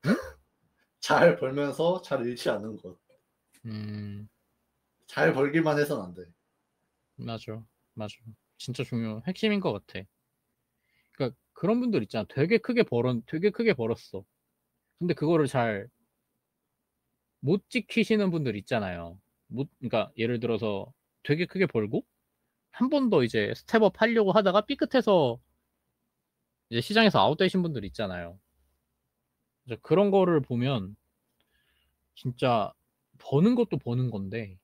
응? 잘 벌면서 잘 잃지 않는 것. 음, 잘 벌기만 해서는 안 돼. 맞아, 맞아. 진짜 중요한 핵심인 것 같아. 그러니까 그런 분들 있잖아. 되게 크게 벌었어. 근데 그거를 잘 못 지키시는 분들 있잖아요. 그러니까 예를 들어서 되게 크게 벌고 한 번 더 이제 스텝업 하려고 하다가 삐끗해서 이제 시장에서 아웃되신 분들 있잖아요. 이제 그런 거를 보면 진짜 버는 것도 버는 건데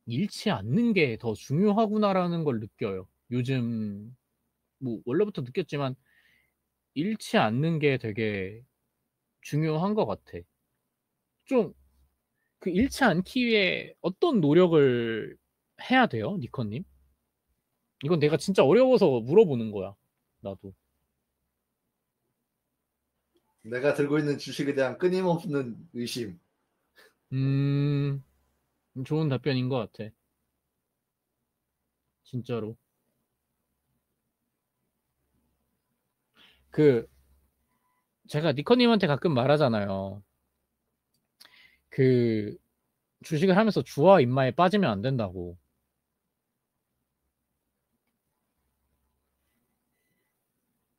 잃지 않는 게 더 중요하구나라는 걸 느껴요. 요즘 뭐 원래부터 느꼈지만 잃지 않는 게 되게 중요한 것 같아. 좀 그 잃지 않기 위해 어떤 노력을 해야 돼요, 니커님? 이건 내가 진짜 어려워서 물어보는 거야. 나도. 내가 들고 있는 주식에 대한 끊임없는 의심. 음, 좋은 답변인 것 같아. 진짜로. 그 제가 니커님한테 가끔 말하잖아요. 그 주식을 하면서 주와 인마에 빠지면 안 된다고.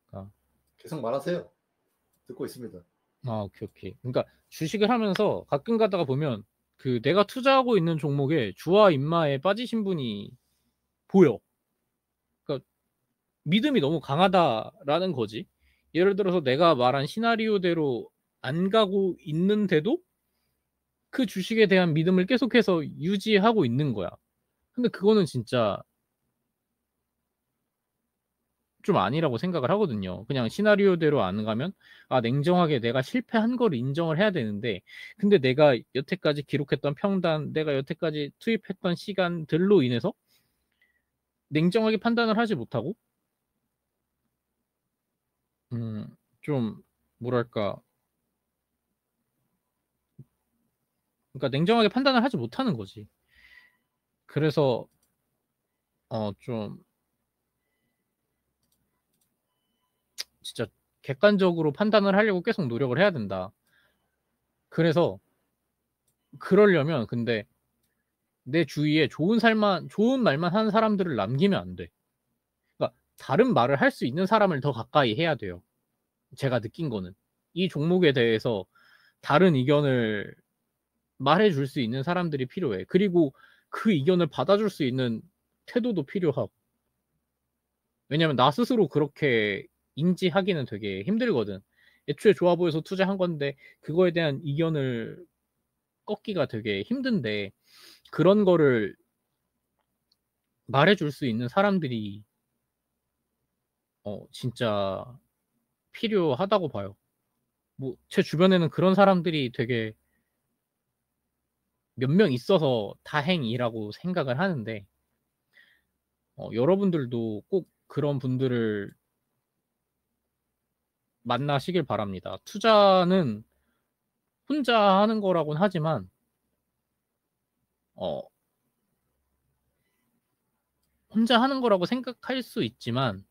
그러니까, 계속 말하세요. 듣고 있습니다. 오케이, 오케이. 그러니까 주식을 하면서 가끔 가다가 보면 그 내가 투자하고 있는 종목에 주와 인마에 빠지신 분이 보여. 그러니까 믿음이 너무 강하다라는 거지. 예를 들어서 내가 말한 시나리오대로 안 가고 있는데도 그 주식에 대한 믿음을 계속해서 유지하고 있는 거야. 근데 그거는 진짜 좀 아니라고 생각을 하거든요. 그냥 시나리오대로 안 가면 아, 냉정하게 내가 실패한 걸 인정을 해야 되는데 근데 내가 여태까지 기록했던 평단, 내가 여태까지 투입했던 시간들로 인해서 냉정하게 판단을 하지 못하고 좀 뭐랄까 그러니까 냉정하게 판단을 하지 못하는 거지. 그래서 좀 진짜 객관적으로 판단을 하려고 계속 노력을 해야 된다. 그래서 그러려면 근데 내 주위에 좋은 말만 하는 사람들을 남기면 안 돼. 그러니까 다른 말을 할 수 있는 사람을 더 가까이 해야 돼요. 제가 느낀 거는 이 종목에 대해서 다른 의견을 말해줄 수 있는 사람들이 필요해. 그리고 그 의견을 받아줄 수 있는 태도도 필요하고. 왜냐면 나 스스로 그렇게 인지하기는 되게 힘들거든. 애초에 좋아 보여서 투자한 건데 그거에 대한 의견을 꺾기가 되게 힘든데 그런 거를 말해줄 수 있는 사람들이 진짜 필요하다고 봐요. 뭐 제 주변에는 그런 사람들이 되게 몇 명 있어서 다행이라고 생각을 하는데 여러분들도 꼭 그런 분들을 만나시길 바랍니다. 투자는 혼자 하는 거라고는 하지만 혼자 하는 거라고 생각할 수 있지만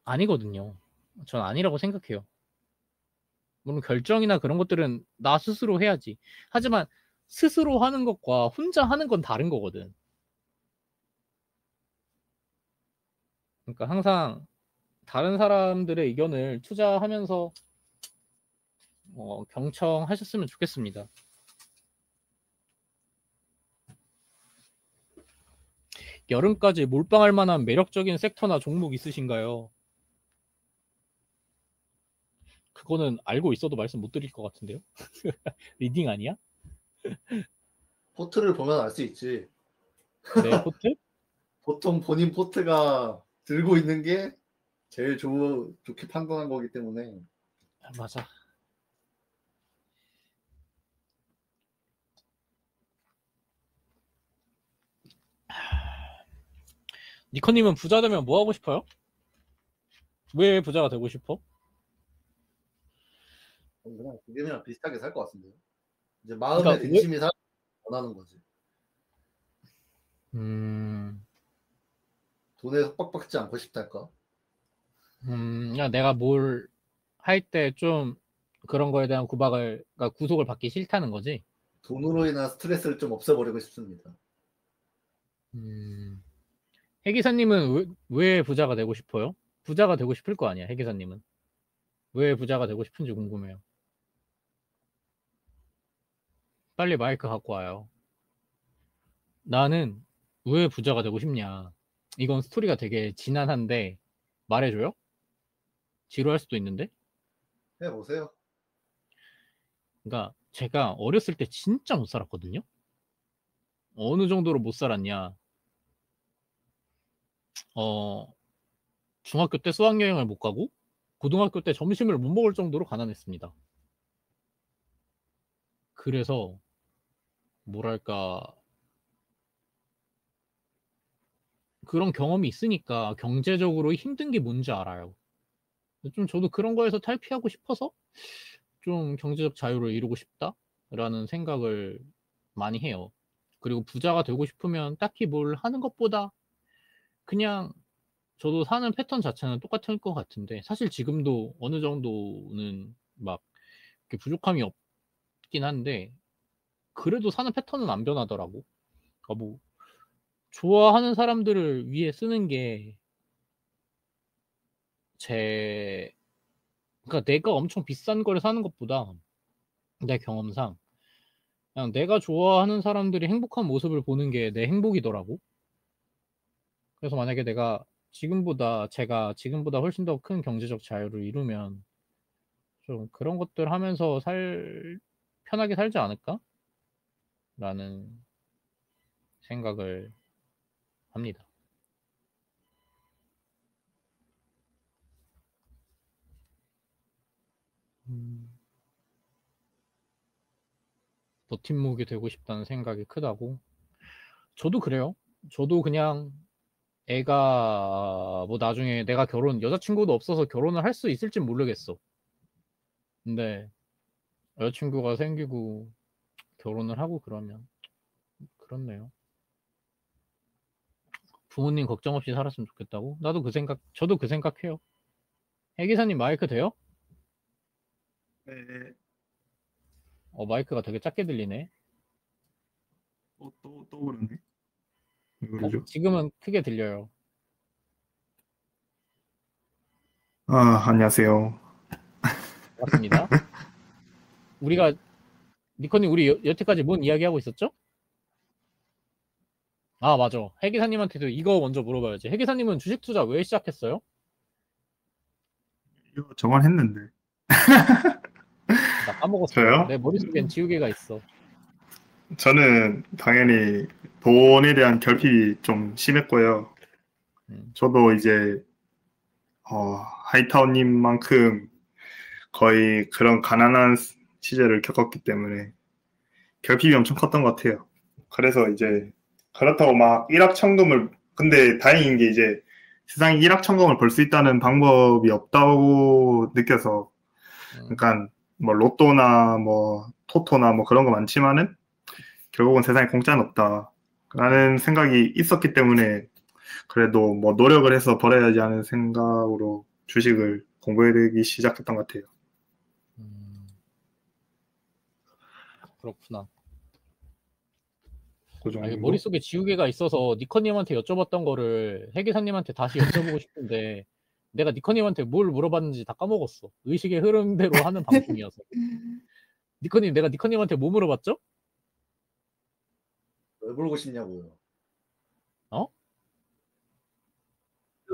아니거든요. 전 아니라고 생각해요. 물론 결정이나 그런 것들은 나 스스로 해야지. 하지만 스스로 하는 것과 혼자 하는 건 다른 거거든. 그러니까 항상 다른 사람들의 의견을 투자하면서 경청하셨으면 좋겠습니다. 여름까지 몰빵할 만한 매력적인 섹터나 종목 있으신가요? 그거는 알고 있어도 말씀 못 드릴 것 같은데요. 리딩 아니야? 포트를 보면 알 수 있지. 내 포트? 보통 본인 포트가 들고 있는 게 제일 좋게 판단한 거기 때문에. 맞아. 니커님은 부자 되면 뭐 하고 싶어요? 왜 부자가 되고 싶어? 그냥 지금이랑 비슷하게 살 것 같은데요. 이제 마음의 그러니까 등심이 살 원하는 거지. 돈에 속박받지 않고 싶달까? 그냥 내가 뭘 할 때 좀 그런 거에 대한 그러니까 구속을 받기 싫다는 거지. 돈으로 인한 스트레스를 좀 없애버리고 싶습니다. 해기사님은 왜 부자가 되고 싶어요? 부자가 되고 싶을 거 아니야, 해기사님은. 왜 부자가 되고 싶은지 궁금해요. 빨리 마이크 갖고 와요. 나는 왜 부자가 되고 싶냐. 이건 스토리가 되게 지난한데 말해줘요? 지루할 수도 있는데. 해보세요. 그러니까 제가 어렸을 때 진짜 못 살았거든요. 어느 정도로 못 살았냐. 중학교 때 수학여행을 못 가고 고등학교 때 점심을 못 먹을 정도로 가난했습니다. 그래서 뭐랄까 그런 경험이 있으니까 경제적으로 힘든 게 뭔지 알아요. 좀 저도 그런 거에서 탈피하고 싶어서 좀 경제적 자유를 이루고 싶다라는 생각을 많이 해요. 그리고 부자가 되고 싶으면 딱히 뭘 하는 것보다 그냥 저도 사는 패턴 자체는 똑같을 것 같은데 사실 지금도 어느 정도는 막 이렇게 부족함이 없긴 한데 그래도 사는 패턴은 안 변하더라고. 그러니까 뭐 좋아하는 사람들을 위해 쓰는 게 그러니까 내가 엄청 비싼 거를 사는 것보다 내 경험상 그냥 내가 좋아하는 사람들이 행복한 모습을 보는 게 내 행복이더라고. 그래서 만약에 제가 지금보다 훨씬 더 큰 경제적 자유를 이루면 좀 그런 것들 하면서 편하게 살지 않을까? 라는 생각을 합니다. 버팀목이 되고 싶다는 생각이 크다고? 저도 그래요. 저도 그냥 애가 뭐 나중에 내가 여자친구도 없어서 결혼을 할 수 있을진 모르겠어. 근데 여자친구가 생기고 결혼을 하고 그러면 그렇네요. 부모님 걱정 없이 살았으면 좋겠다고? 저도 그 생각해요. 해기사님 마이크 돼요? 네, 마이크가 되게 작게 들리네. 또 그러네. 왜 그러죠? 지금은 크게 들려요. 안녕하세요. 반갑습니다. 니커님, 우리 여태까지 뭔 이야기하고 있었죠? 아, 맞아. 해기사님한테도 이거 먼저 물어봐야지. 해기사님은 주식 투자 왜 시작했어요? 이거 저번 했는데. 나 까먹었어. 저요? 내 머릿속엔 지우개가 있어. 저는 당연히 돈에 대한 결핍이 좀 심했고요. 저도 이제 하이타운님만큼 거의 그런 가난한 시절을 겪었기 때문에 결핍이 엄청 컸던 것 같아요. 그래서 이제 그렇다고 막 일확천금을 근데 다행인 게 이제 세상에 일확천금을 벌 수 있다는 방법이 없다고 느껴서 그러니까 뭐 로또나 뭐 토토나 뭐 그런 거 많지만은 결국은 세상에 공짜는 없다라는 생각이 있었기 때문에 그래도 뭐 노력을 해서 벌어야지 하는 생각으로 주식을 공부해보기 시작했던 것 같아요. 그렇구나. 그 정도? 이게 머릿속에 지우개가 있어서 니커님한테 여쭤봤던 거를 해기사님한테 다시 여쭤보고 싶은데 내가 니커님한테 뭘 물어봤는지 다 까먹었어. 의식의 흐름대로 하는 방송이어서. 니커님, 내가 니커님한테 뭐 물어봤죠? 왜 물고 싶냐고요. 어?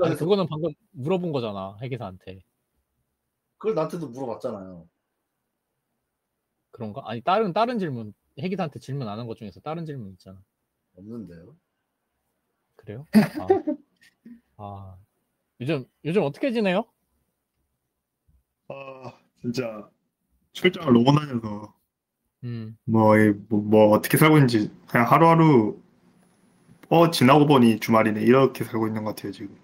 아니 그거는 방금 물어본 거잖아, 해기사한테. 그걸 나한테도 물어봤잖아요. 그런가? 아니 다른 질문, 해기사한테 질문 안 한 것 중에서 다른 질문 있잖아. 없는데요. 그래요? 요즘 어떻게 지내요? 진짜 출장을 너무 다녀서 음. 뭐 어떻게 살고 있는지 그냥 하루하루 지나고 보니 주말이네 이렇게 살고 있는 것 같아요 지금.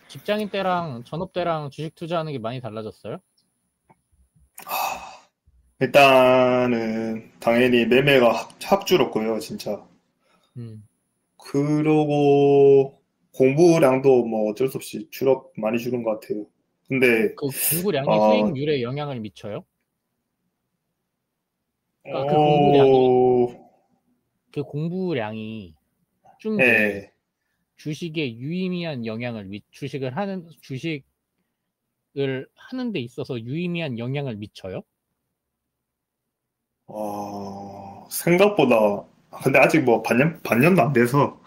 직장인 때랑 전업 때랑 주식 투자하는 게 많이 달라졌어요? 일단은 당연히 매매가 확 줄었고요 진짜. 그러고 공부량도 뭐 어쩔 수 없이 많이 줄은 것 같아요. 근데 그 공부량이 수익률에 영향을 미쳐요? 그러니까 그 공부량이 준 게 예. 주식에 유의미한 영향을 주식을 하는 데 있어서 유의미한 영향을 미쳐요? 생각보다 근데 아직 뭐 반년도 안 돼서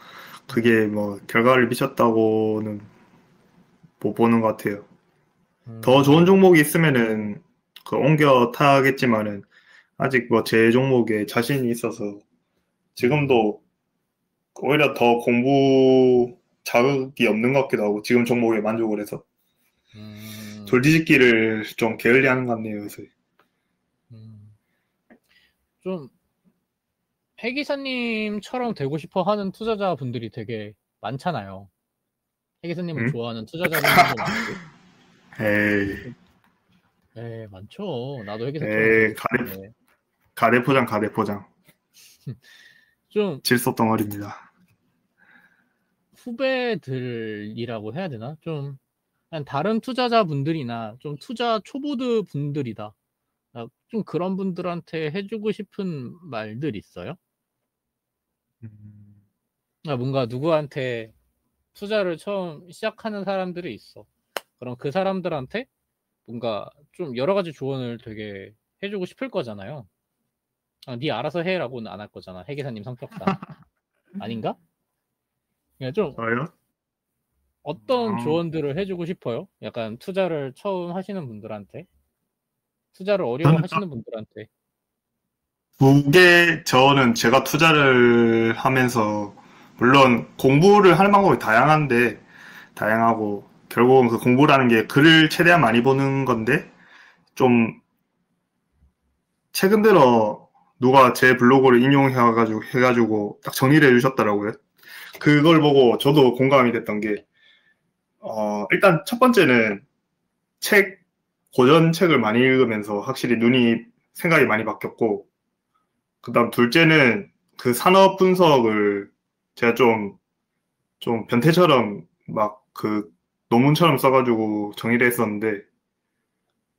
그게 뭐 결과를 미쳤다고는 못 보는 것 같아요. 더 좋은 종목이 있으면은 옮겨 타겠지만은 아직 뭐 제 종목에 자신이 있어서 지금도 오히려 더 공부 자극이 없는 것 같기도 하고 지금 종목에 만족을 해서 돌뒤집기를 좀 게을리하는 것 같네요 요새. 좀 해기사님처럼 되고 싶어 하는 투자자분들이 되게 많잖아요. 해기사님을 좋아하는 투자자분들도 많고. 에이, 많죠. 나도 해기사처럼 되고 싶은데. 가대포장. 좀 질소덩어리입니다. 후배들이라고 해야 되나? 좀 다른 투자자분들이나 좀 투자 초보드 분들이다. 좀 그런 분들한테 해주고 싶은 말들 있어요? 뭔가 누구한테 투자를 처음 시작하는 사람들이 있어. 그럼 그 사람들한테 뭔가 좀 여러 가지 조언을 되게 해주고 싶을 거잖아요. 네 알아서 해라고는 안 할 거잖아. 해기사님 성격상. 아닌가? 그냥 좀 저요? 어떤 조언들을 해주고 싶어요? 약간 투자를 처음 하시는 분들한테, 투자를 어려워하시는 분들한테. 저는 제가 투자를 하면서 물론 공부를 하는 방법이 다양하고 결국은 그 공부라는 게 글을 최대한 많이 보는 건데 좀 최근 들어 누가 제 블로그를 인용해가지고 딱 정리를 해주셨더라고요. 그걸 보고 저도 공감이 됐던 게 일단 첫 번째는 고전 책을 많이 읽으면서 확실히 생각이 많이 바뀌었고 그 다음 둘째는 그 산업 분석을 제가 좀 변태처럼 막 그 논문처럼 써가지고 정의를 했었는데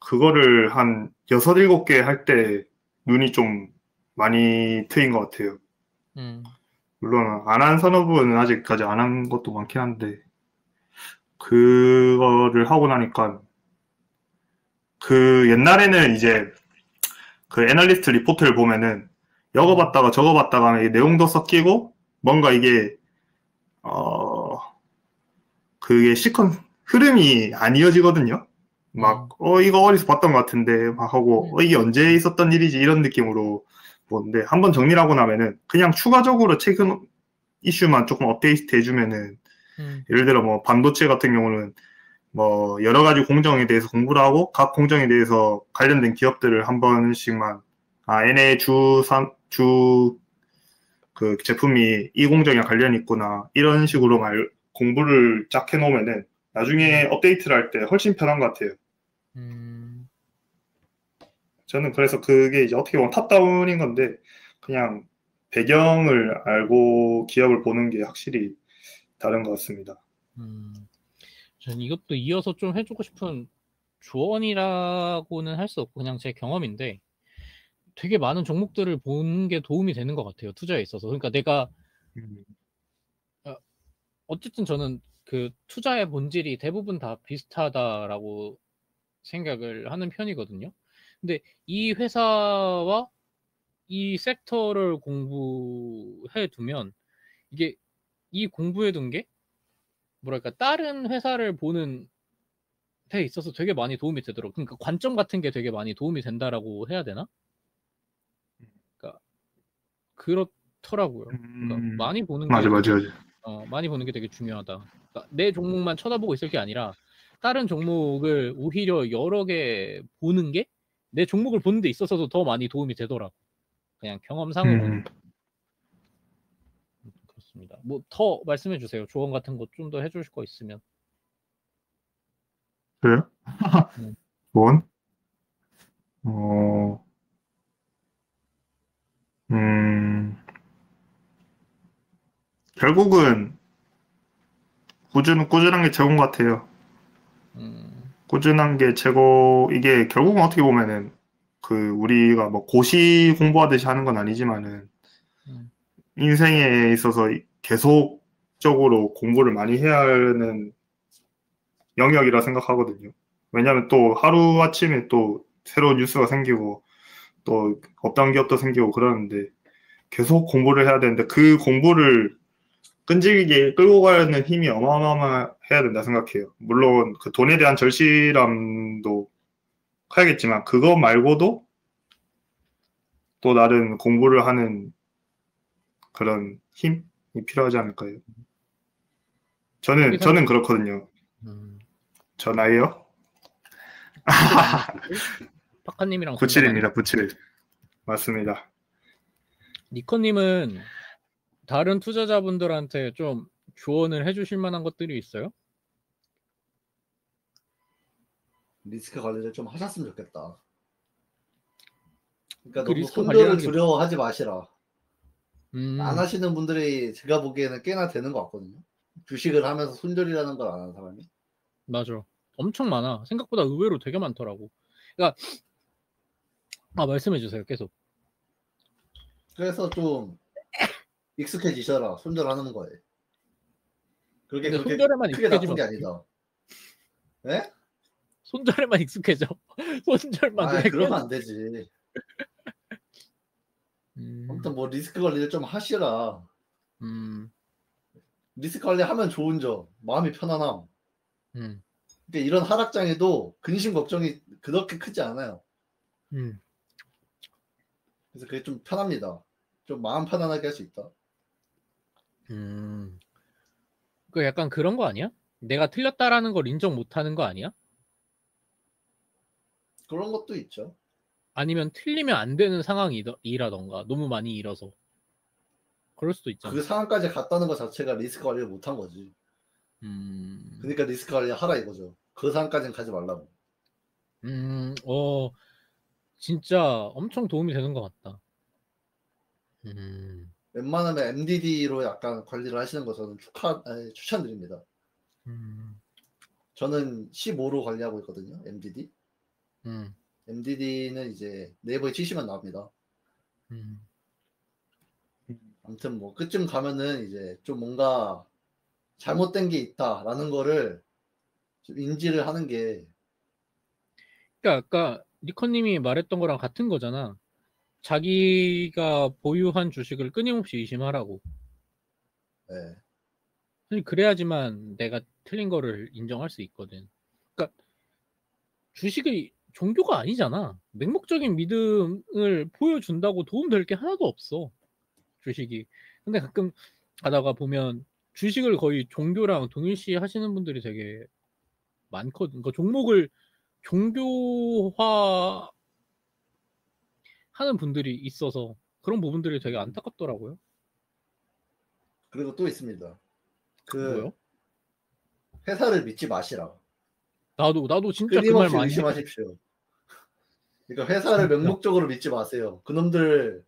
그거를 한 6, 7개 할 때 눈이 좀 많이 트인 것 같아요. 물론 안 한 산업은 아직까지 안 한 것도 많긴 한데 그거를 하고 나니까 그 옛날에는 이제 그 애널리스트 리포트를 보면은 이거 봤다가 저거 봤다가 내용도 섞이고 뭔가 이게 그게 흐름이 안 이어지거든요. 막 이거 어디서 봤던 것 같은데 막 하고 이게 언제 있었던 일이지 이런 느낌으로 보는데 한번 정리를 하고 나면은 그냥 추가적으로 최근 이슈만 조금 업데이트 해주면은 예를 들어 뭐 반도체 같은 경우는 뭐 여러 가지 공정에 대해서 공부를 하고 각 공정에 대해서 관련된 기업들을 한 번씩만 얘네 그 제품이 이 공정에 관련이 있구나 이런 식으로 공부를 쫙 해놓으면은 나중에 업데이트를 할 때 훨씬 편한 것 같아요. 저는 그래서 그게 이제 어떻게 보면 탑다운인 건데 그냥 배경을 알고 기업을 보는 게 확실히 다른 것 같습니다. 전 이것도 이어서 좀 해주고 싶은 조언이라고는 할 수 없고 그냥 제 경험인데 되게 많은 종목들을 보는 게 도움이 되는 것 같아요. 투자에 있어서. 그러니까 내가 어쨌든 저는 그 투자의 본질이 대부분 다 비슷하다라고 생각을 하는 편이거든요. 근데 이 회사와 이 섹터를 공부해 두면 이게 이 공부해 둔 게 뭐랄까 다른 회사를 보는 데 있어서 되게 많이 도움이 되더라고요. 그러니까 관점 같은 게 되게 많이 도움이 된다라고 해야 되나? 그러니까 그렇더라고요. 그러니까 많이 보는 게 맞아, 맞아, 되게 맞아. 많이 보는 게 되게 중요하다. 그러니까 내 종목만 쳐다보고 있을 게 아니라 다른 종목을 오히려 여러 개 보는 게 내 종목을 보는 데 있어서도 더 많이 도움이 되더라고. 그냥 경험상으로는. 그렇습니다. 뭐 더 말씀해 주세요. 조언 같은 거 좀 더 해주실 거 있으면. 그래요? 음. 원? 어, 음, 결국은 꾸준한 게 최고인 것 같아요. 꾸준한 게 최고, 이게 결국은 어떻게 보면은 그 우리가 뭐 고시 공부하듯이 하는 건 아니지만은 인생에 있어서 계속적으로 공부를 많이 해야 하는 영역이라 생각하거든요. 왜냐하면 또 하루아침에 또 새로운 뉴스가 생기고 또 업다운 기업도 생기고 그러는데 계속 공부를 해야 되는데 그 공부를 끈질기게 끌고 가는 힘이 어마어마해야 된다 생각해요. 물론 그 돈에 대한 절실함도 커야겠지만 그거 말고도 또 다른 공부를 하는 그런 힘이 필요하지 않을까요? 저는 그렇거든요. 저 나이요? 파카님이랑 97입니다. 97. 맞습니다. 니커님은 다른 투자자분들한테 좀 조언을 해주실 만한 것들이 있어요? 리스크 관리를 좀 하셨으면 좋겠다. 그러니까 그 너무 리스크 손절을 관리라는 게 두려워하지 마시라. 안 하시는 분들이 제가 보기에는 꽤나 되는 것 같거든요. 주식을 하면서 손절이라는 걸 안 하는 사람이. 맞아. 엄청 많아. 생각보다 의외로 되게 많더라고. 그러니까 말씀해 주세요. 계속. 그래서 좀 익숙해지셔라. 손절하는 거에. 그게 근데 그렇게 손절에만 크게 나쁜 익숙해지면 게 어떡해? 아니다. 네? 손절에만 익숙해져. 손절만 아, 눈에 그러면 띄어져. 안 되지. 아무튼 뭐 리스크 관리를 좀 하시라. 리스크 관리하면 좋은 점, 마음이 편안함. 음. 근데 이런 하락장에도 근심 걱정이 그렇게 크지 않아요. 그래서 그게 좀 편합니다. 좀 마음 편안하게 할 수 있다. 그 약간 그런 거 아니야? 내가 틀렸다라는 걸 인정 못하는 거 아니야? 그런 것도 있죠. 아니면 틀리면 안 되는 상황이라던가 너무 많이 잃어서 그럴 수도 있잖아. 그 상황까지 갔다는 것 자체가 리스크 관리를 못한 거지. 그러니까 리스크 관리 하라 이거죠. 그 상황까지는 가지 말라고. 진짜 엄청 도움이 되는 것 같다. 웬만하면 MDD로 약간 관리를 하시는 거 저는 추천드립니다. 저는 15로 관리하고 있거든요. MDD. MDD는 이제 네이버에 치시면 나옵니다. 아무튼 뭐 끝쯤 가면은 이제 좀 뭔가 잘못된 게 있다라는 거를 좀 인지를 하는 게. 그러니까 아까 니커님이 말했던 거랑 같은 거잖아. 자기가 보유한 주식을 끊임없이 의심하라고. 네. 사실 그래야지만 내가 틀린 거를 인정할 수 있거든. 그러니까 주식이 종교가 아니잖아. 맹목적인 믿음을 보여준다고 도움될 게 하나도 없어. 주식이. 근데 가끔 가다가 보면 주식을 거의 종교랑 동일시 하시는 분들이 되게 많거든. 그러니까 종목을 종교화 하는 분들이 있어서 그런 부분들이 되게 안타깝더라고요. 그리고 또 있습니다. 그 뭐요? 회사를 믿지 마시라. 나도 진짜 그 말 끊임없이 많이 해. 의심하십시오. 그러니까 회사를 진짜. 맹목적으로 믿지 마세요. 그놈들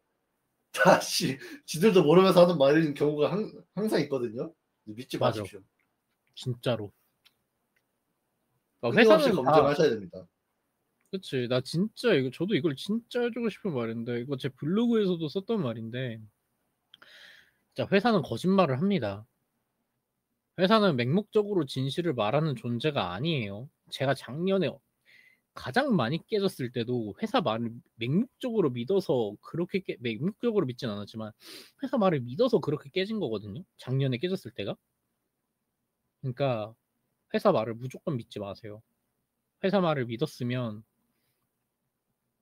다시 지들도 모르면서 하는 말인 경우가 항상 있거든요. 믿지 맞아. 마십시오. 진짜로. 끊임없이 회사는 다 검증하셔야 됩니다. 그치. 나 진짜 저도 이걸 진짜 해주고 싶은 말인데 이거 제 블로그에서도 썼던 말인데 진짜 회사는 거짓말을 합니다. 회사는 맹목적으로 진실을 말하는 존재가 아니에요. 제가 작년에 가장 많이 깨졌을 때도 회사 말을 맹목적으로 믿어서 그렇게 맹목적으로 믿진 않았지만 회사 말을 믿어서 그렇게 깨진 거거든요. 작년에 깨졌을 때가. 그러니까 회사 말을 무조건 믿지 마세요. 회사 말을 믿었으면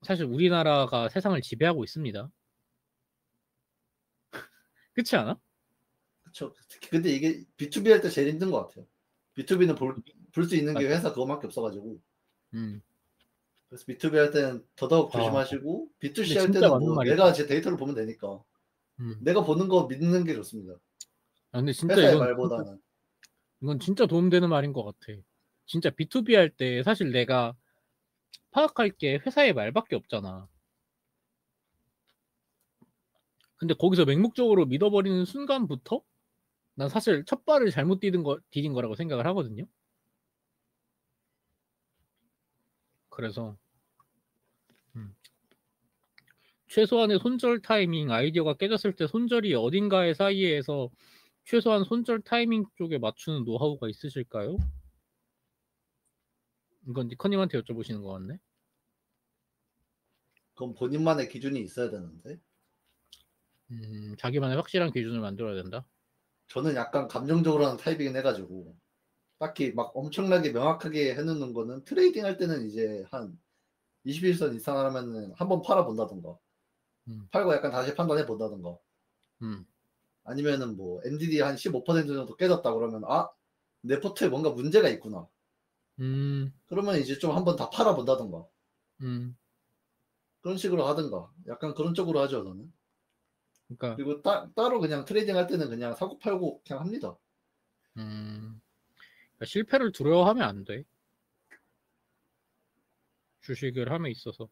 사실 우리나라가 세상을 지배하고 있습니다. 그렇지 않아? 그쵸. 근데 이게 B2B 할 때 제일 힘든 것 같아요. B2B는 볼 수 있는 게 맞아. 회사 그거밖에 없어가지고. 음. 그래서 B2B 할 때는 더더욱 아. 조심하시고 B2C 근데 할 진짜 때는 맞는 뭐 말이다. 내가 제 데이터를 보면 되니까 내가 보는 거 믿는 게 좋습니다. 근데 진짜 회사의 말보다는. 이건 진짜 도움되는 말인 것 같아. 진짜 B2B 할 때 사실 내가 파악할 게 회사의 말밖에 없잖아. 근데 거기서 맹목적으로 믿어버리는 순간부터 난 사실 첫 발을 잘못 디딘 거라고 생각을 하거든요. 그래서 최소한의 손절 타이밍 아이디어가 깨졌을 때 손절이 어딘가의 사이에서 최소한 손절 타이밍 쪽에 맞추는 노하우가 있으실까요? 이건 니커님한테 여쭤보시는 것 같네. 그건 본인만의 기준이 있어야 되는데. 자기만의 확실한 기준을 만들어야 된다. 저는 약간 감정적으로 하는 타입이긴 해가지고 딱히 막 엄청나게 명확하게 해놓는 거는 트레이딩 할 때는 이제 한 21선 이상 하면은 한번 팔아본다던가 팔고 약간 다시 판단해 본다던가 아니면은 뭐 NDD 한 15% 정도 깨졌다 그러면 아, 내 포트에 뭔가 문제가 있구나. 그러면 이제 좀 한번 다 팔아본다던가 그런 식으로 하든가 약간 그런 쪽으로 하죠 저는. 그러니까 그리고 따로 그냥 트레이딩 할 때는 그냥 사고 팔고 그냥 합니다. 그러니까 실패를 두려워하면 안 돼. 주식을 함에 있어서.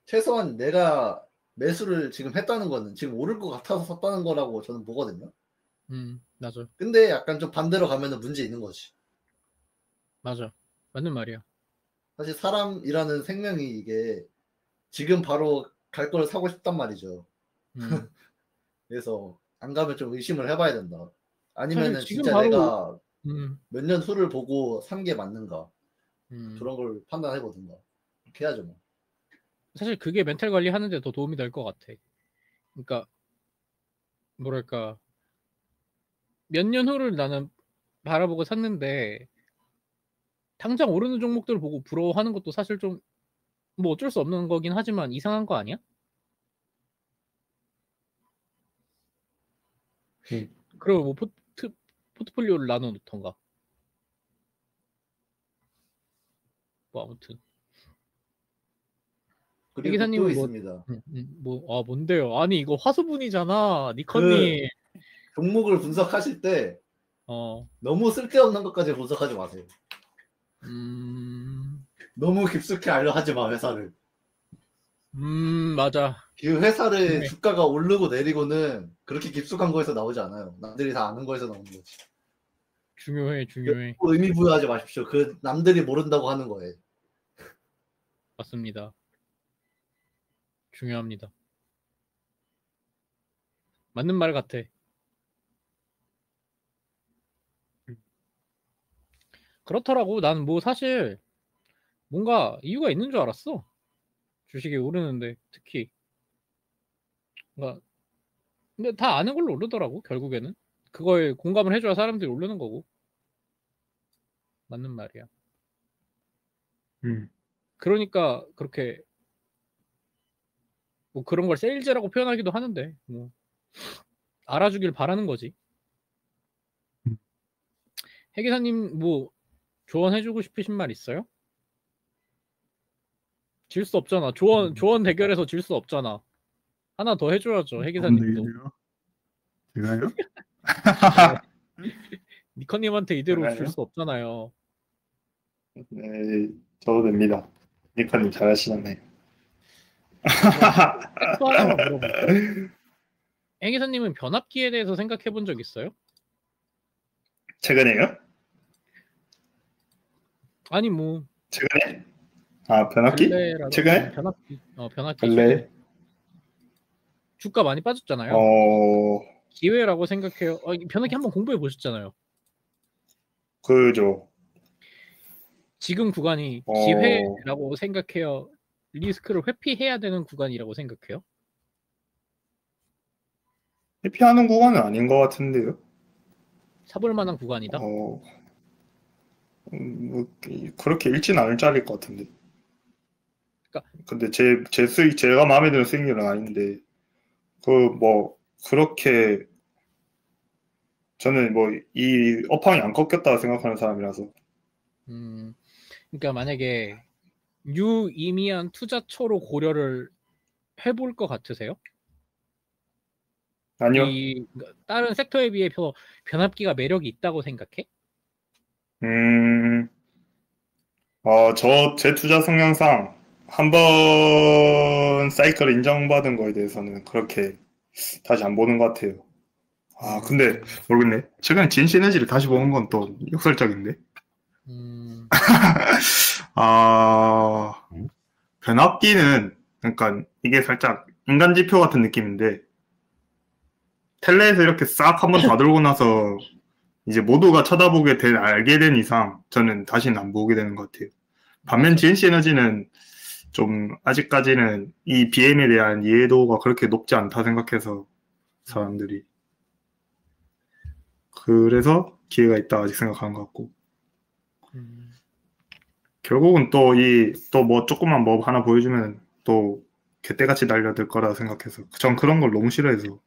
최소한 내가 매수를 지금 했다는 거는 지금 오를 것 같아서 샀다는 거라고 저는 보거든요. 맞아. 근데 약간 좀 반대로 가면은 문제 있는 거지. 맞아. 맞는 말이야. 사실 사람이라는 생명이 이게 지금 바로 갈 걸 사고 싶단 말이죠. 그래서 안 가면 좀 의심을 해봐야 된다. 아니면은 진짜 바로, 내가 몇 년 후를 보고 산 게 맞는가. 그런 걸 판단해보든가. 그렇게 해야죠 뭐. 사실 그게 멘탈 관리 하는데 더 도움이 될 것 같아. 그러니까 뭐랄까 몇 년 후를 나는 바라보고 샀는데 당장 오르는 종목들 보고 부러워하는 것도 사실 좀 뭐 어쩔 수 없는 거긴 하지만 이상한 거 아니야? 그리고 뭐 포트폴리오를 나눠 놓던가. 뭐 아무튼. 그리고 또 기사님은 있습니다. 뭔데요? 아니 이거 화수분이잖아, 니커님. 종목을 분석하실 때 너무 쓸데없는 것까지 분석하지 마세요. 너무 깊숙이 하지 마 회사를. 맞아. 그 회사를 주가가 오르고 내리고는 그렇게 깊숙한 거에서 나오지 않아요. 남들이 다 아는 거에서 나오는 거지. 중요해. 의미 부여하지 마십시오. 그 남들이 모른다고 하는 거에. 맞습니다. 중요합니다. 맞는 말 같아. 그렇더라고. 난 뭐 사실 뭔가 이유가 있는 줄 알았어. 주식이 오르는데 특히. 그러니까 근데 다 아는 걸로 오르더라고 결국에는. 그거에 공감을 해줘야 사람들이 오르는 거고. 맞는 말이야. 그러니까 그렇게 뭐 그런 걸 세일즈라고 표현하기도 하는데 뭐 알아주길 바라는 거지. 해기사님 뭐 조언해주고 싶으신 말 있어요? 질 수 없잖아. 조언 대결에서 질 수 없잖아. 하나 더 해줘야죠, 해기사님도. 제가요? 니커님한테 이대로 줄 아니요? 수 없잖아요. 네, 저도 됩니다. 니카님 잘하시네. 또 하나만 물어볼게요. 앵기사님은 변압기에 대해서 생각해 본 적 있어요? 최근에요? 아니 뭐 최근에? 아, 변압기? 근래라도 최근에? 변압기 근래? 최근에 주가 많이 빠졌잖아요. 어, 기회라고 생각해요. 변압기 한번 공부해 보셨잖아요. 그죠. 지금 구간이 어, 기회라고 생각해요. 리스크를 회피해야 되는 구간이라고 생각해요. 회피하는 구간은 아닌 것 같은데요. 사볼 만한 구간이다. 뭐, 그렇게 읽진 않을 자리일 것 같은데. 그러니까 근데 제 수익, 제가 마음에 드는 수익률은 아닌데, 그렇게, 저는 이 업황이 안 꺾였다고 생각하는 사람이라서. 그러니까 만약에 유의미한 투자처로 고려를 해볼 것 같으세요? 아니요. 그러니까 다른 섹터에 비해 변압기가 매력이 있다고 생각해? 음, 제 투자 성향상 한 번 사이클을 인정받은 거에 대해서는 그렇게 다시 안 보는 것 같아요. 근데 모르겠네. 최근에 진 시너지를 다시 보는 건 또 역설적인데. 음, 아, 변압기는, 그러니까 이게 살짝 인간 지표 같은 느낌인데, 텔레에서 이렇게 싹 한번 다 돌고 나서 이제 모두가 알게 된 이상 저는 다시는 안 보게 되는 것 같아요. 반면 맞아. GNC 에너지는 좀 아직까지는 이 BM에 대한 이해도가 그렇게 높지 않다 생각해서 사람들이. 그래서 기회가 있다 아직 생각하는 것 같고. 결국은 또 뭐 조금만 뭐 하나 보여주면 또 개떼같이 달려들 거라 생각해서 전 그런 걸 너무 싫어해서.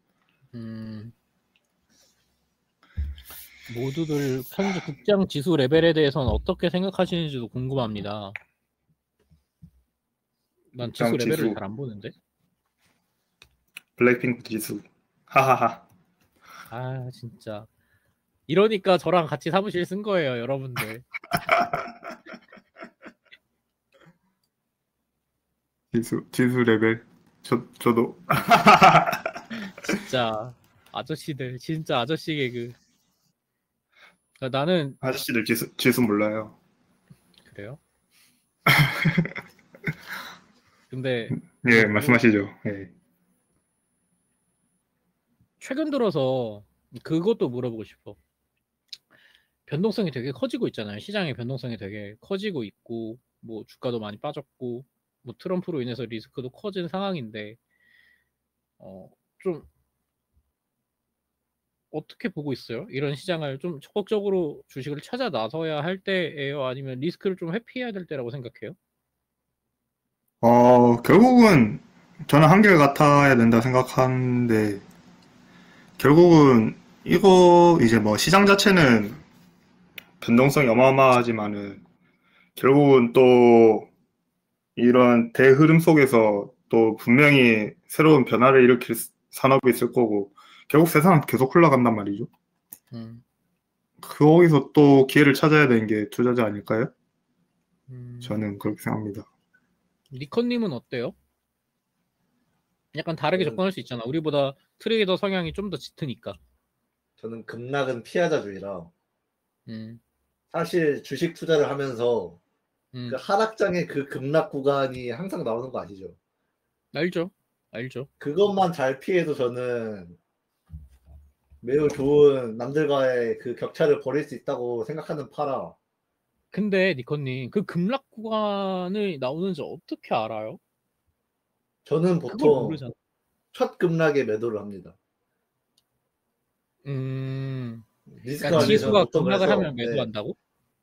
모두들 현재 국장 지수 레벨에 대해서는 어떻게 생각하시는지도 궁금합니다. 난 지수 국장 레벨을 지수. 잘 안 보는데. 블랙핑크 지수. 하하하. 아 진짜. 이러니까 저랑 같이 사무실 쓴 거예요, 여러분들. 지수 레벨. 저도. 진짜 아저씨들, 진짜 아저씨 개그. 그러니까 나는 아저씨들 지수 몰라요. 그래요. 근데 예, 뭐 말씀하시죠. 예. 최근 들어서 그것도 물어보고 싶어. 변동성이 되게 커지고 있잖아요. 시장의 변동성이 되게 커지고 있고, 뭐 주가도 많이 빠졌고, 뭐 트럼프로 인해서 리스크도 커진 상황인데, 좀 어떻게 보고 있어요? 이런 시장을 좀 적극적으로 주식을 찾아 나서야 할 때예요? 아니면 리스크를 좀 회피해야 될 때라고 생각해요? 결국은 저는 한결 같아야 된다 생각하는데, 결국은 이거 이제 뭐 시장 자체는 변동성이 어마어마하지만은 결국은 또 이런 대흐름 속에서 또 분명히 새로운 변화를 일으킬 산업이 있을 거고 결국 세상은 계속 흘러간단 말이죠. 거기서 또 기회를 찾아야 되는 게 투자자 아닐까요? 저는 그렇게 생각합니다. 리컨님은 어때요? 약간 다르게 접근할 수 있잖아. 우리보다 트레이더 성향이 좀 더 짙으니까. 저는 급락은 피하자주의라 음, 사실 주식 투자를 하면서 음, 그 하락장의 그 급락 구간이 항상 나오는 거 아시죠? 알죠. 그것만 잘 피해도 저는 매우 좋은 남들과의 그 격차를 벌일 수 있다고 생각하는 파라. 근데 니컨님 그 급락 구간이 나오는지 어떻게 알아요? 저는 그걸 보통 모르잖아. 첫 급락에 매도를 합니다. 리스크 그러니까 관리 저는 지수가 보통 급락을 그래서 하면 매도한다고?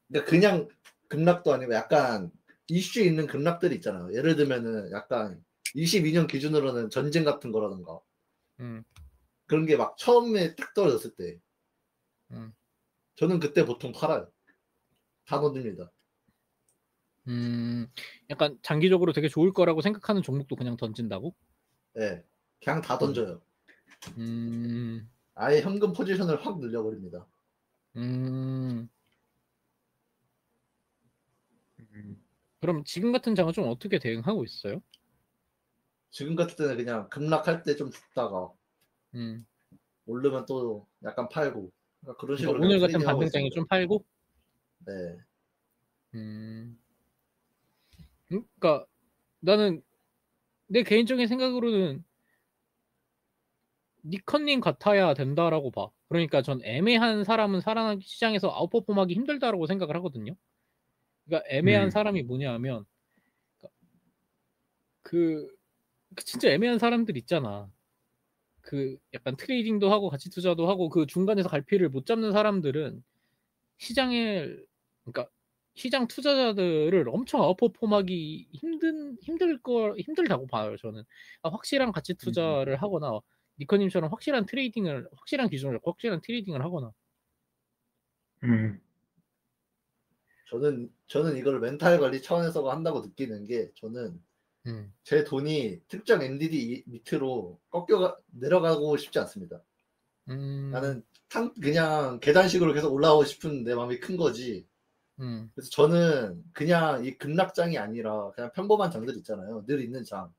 그러니까 그냥 급락도 아니고 약간 이슈 있는 급락들이 있잖아요. 예를 들면은 약간 22년 기준으로는 전쟁 같은 거라던가 음, 그런 게 막 처음에 딱 떨어졌을 때 음, 저는 그때 보통 팔아요. 다 넣어줍니다. 약간 장기적으로 되게 좋을 거라고 생각하는 종목도 그냥 던진다고? 네, 그냥 다 던져요. 음, 아예 현금 포지션을 확 늘려버립니다. 음. 그럼 지금 같은 장은 좀 어떻게 대응하고 있어요? 지금 같을 때는 그냥 급락할 때 좀 죽다가 음. 오르면 또 약간 팔고 그러니까 그런 그러니까 식으로 그냥 오늘 같은 트레이딩 하고 반등장이 있습니다. 좀 팔고? 네. 음. 그러니까 나는 내 개인적인 생각으로는 니컨님 같아야 된다라고 봐. 그러니까 전 애매한 사람은 살아나기 시장에서 아웃퍼폼하기 힘들다라고 생각을 하거든요. 그러니까 애매한 사람이 뭐냐 하면 그 진짜 애매한 사람들 있잖아. 그 약간 트레이딩도 하고 가치 투자도 하고 그 중간에서 갈피를 못 잡는 사람들은 시장에 그러니까 시장 투자자들을 엄청 아웃퍼폼하기 힘들다고 봐요. 저는 확실한 가치 투자를 하거나 니커님처럼 확실한 기준을 갖고 확실한 트레이딩을 하거나. 저는 이걸 멘탈 관리 차원에서 한다고 느끼는 게 저는 제 돈이 특정 엔디디 밑으로 내려가고 싶지 않습니다. 나는 그냥 계단식으로 계속 올라오고 싶은 내 마음이 큰 거지. 그래서 저는 그냥 이 급락장이 아니라 그냥 평범한 장들 있잖아요. 늘 있는 장.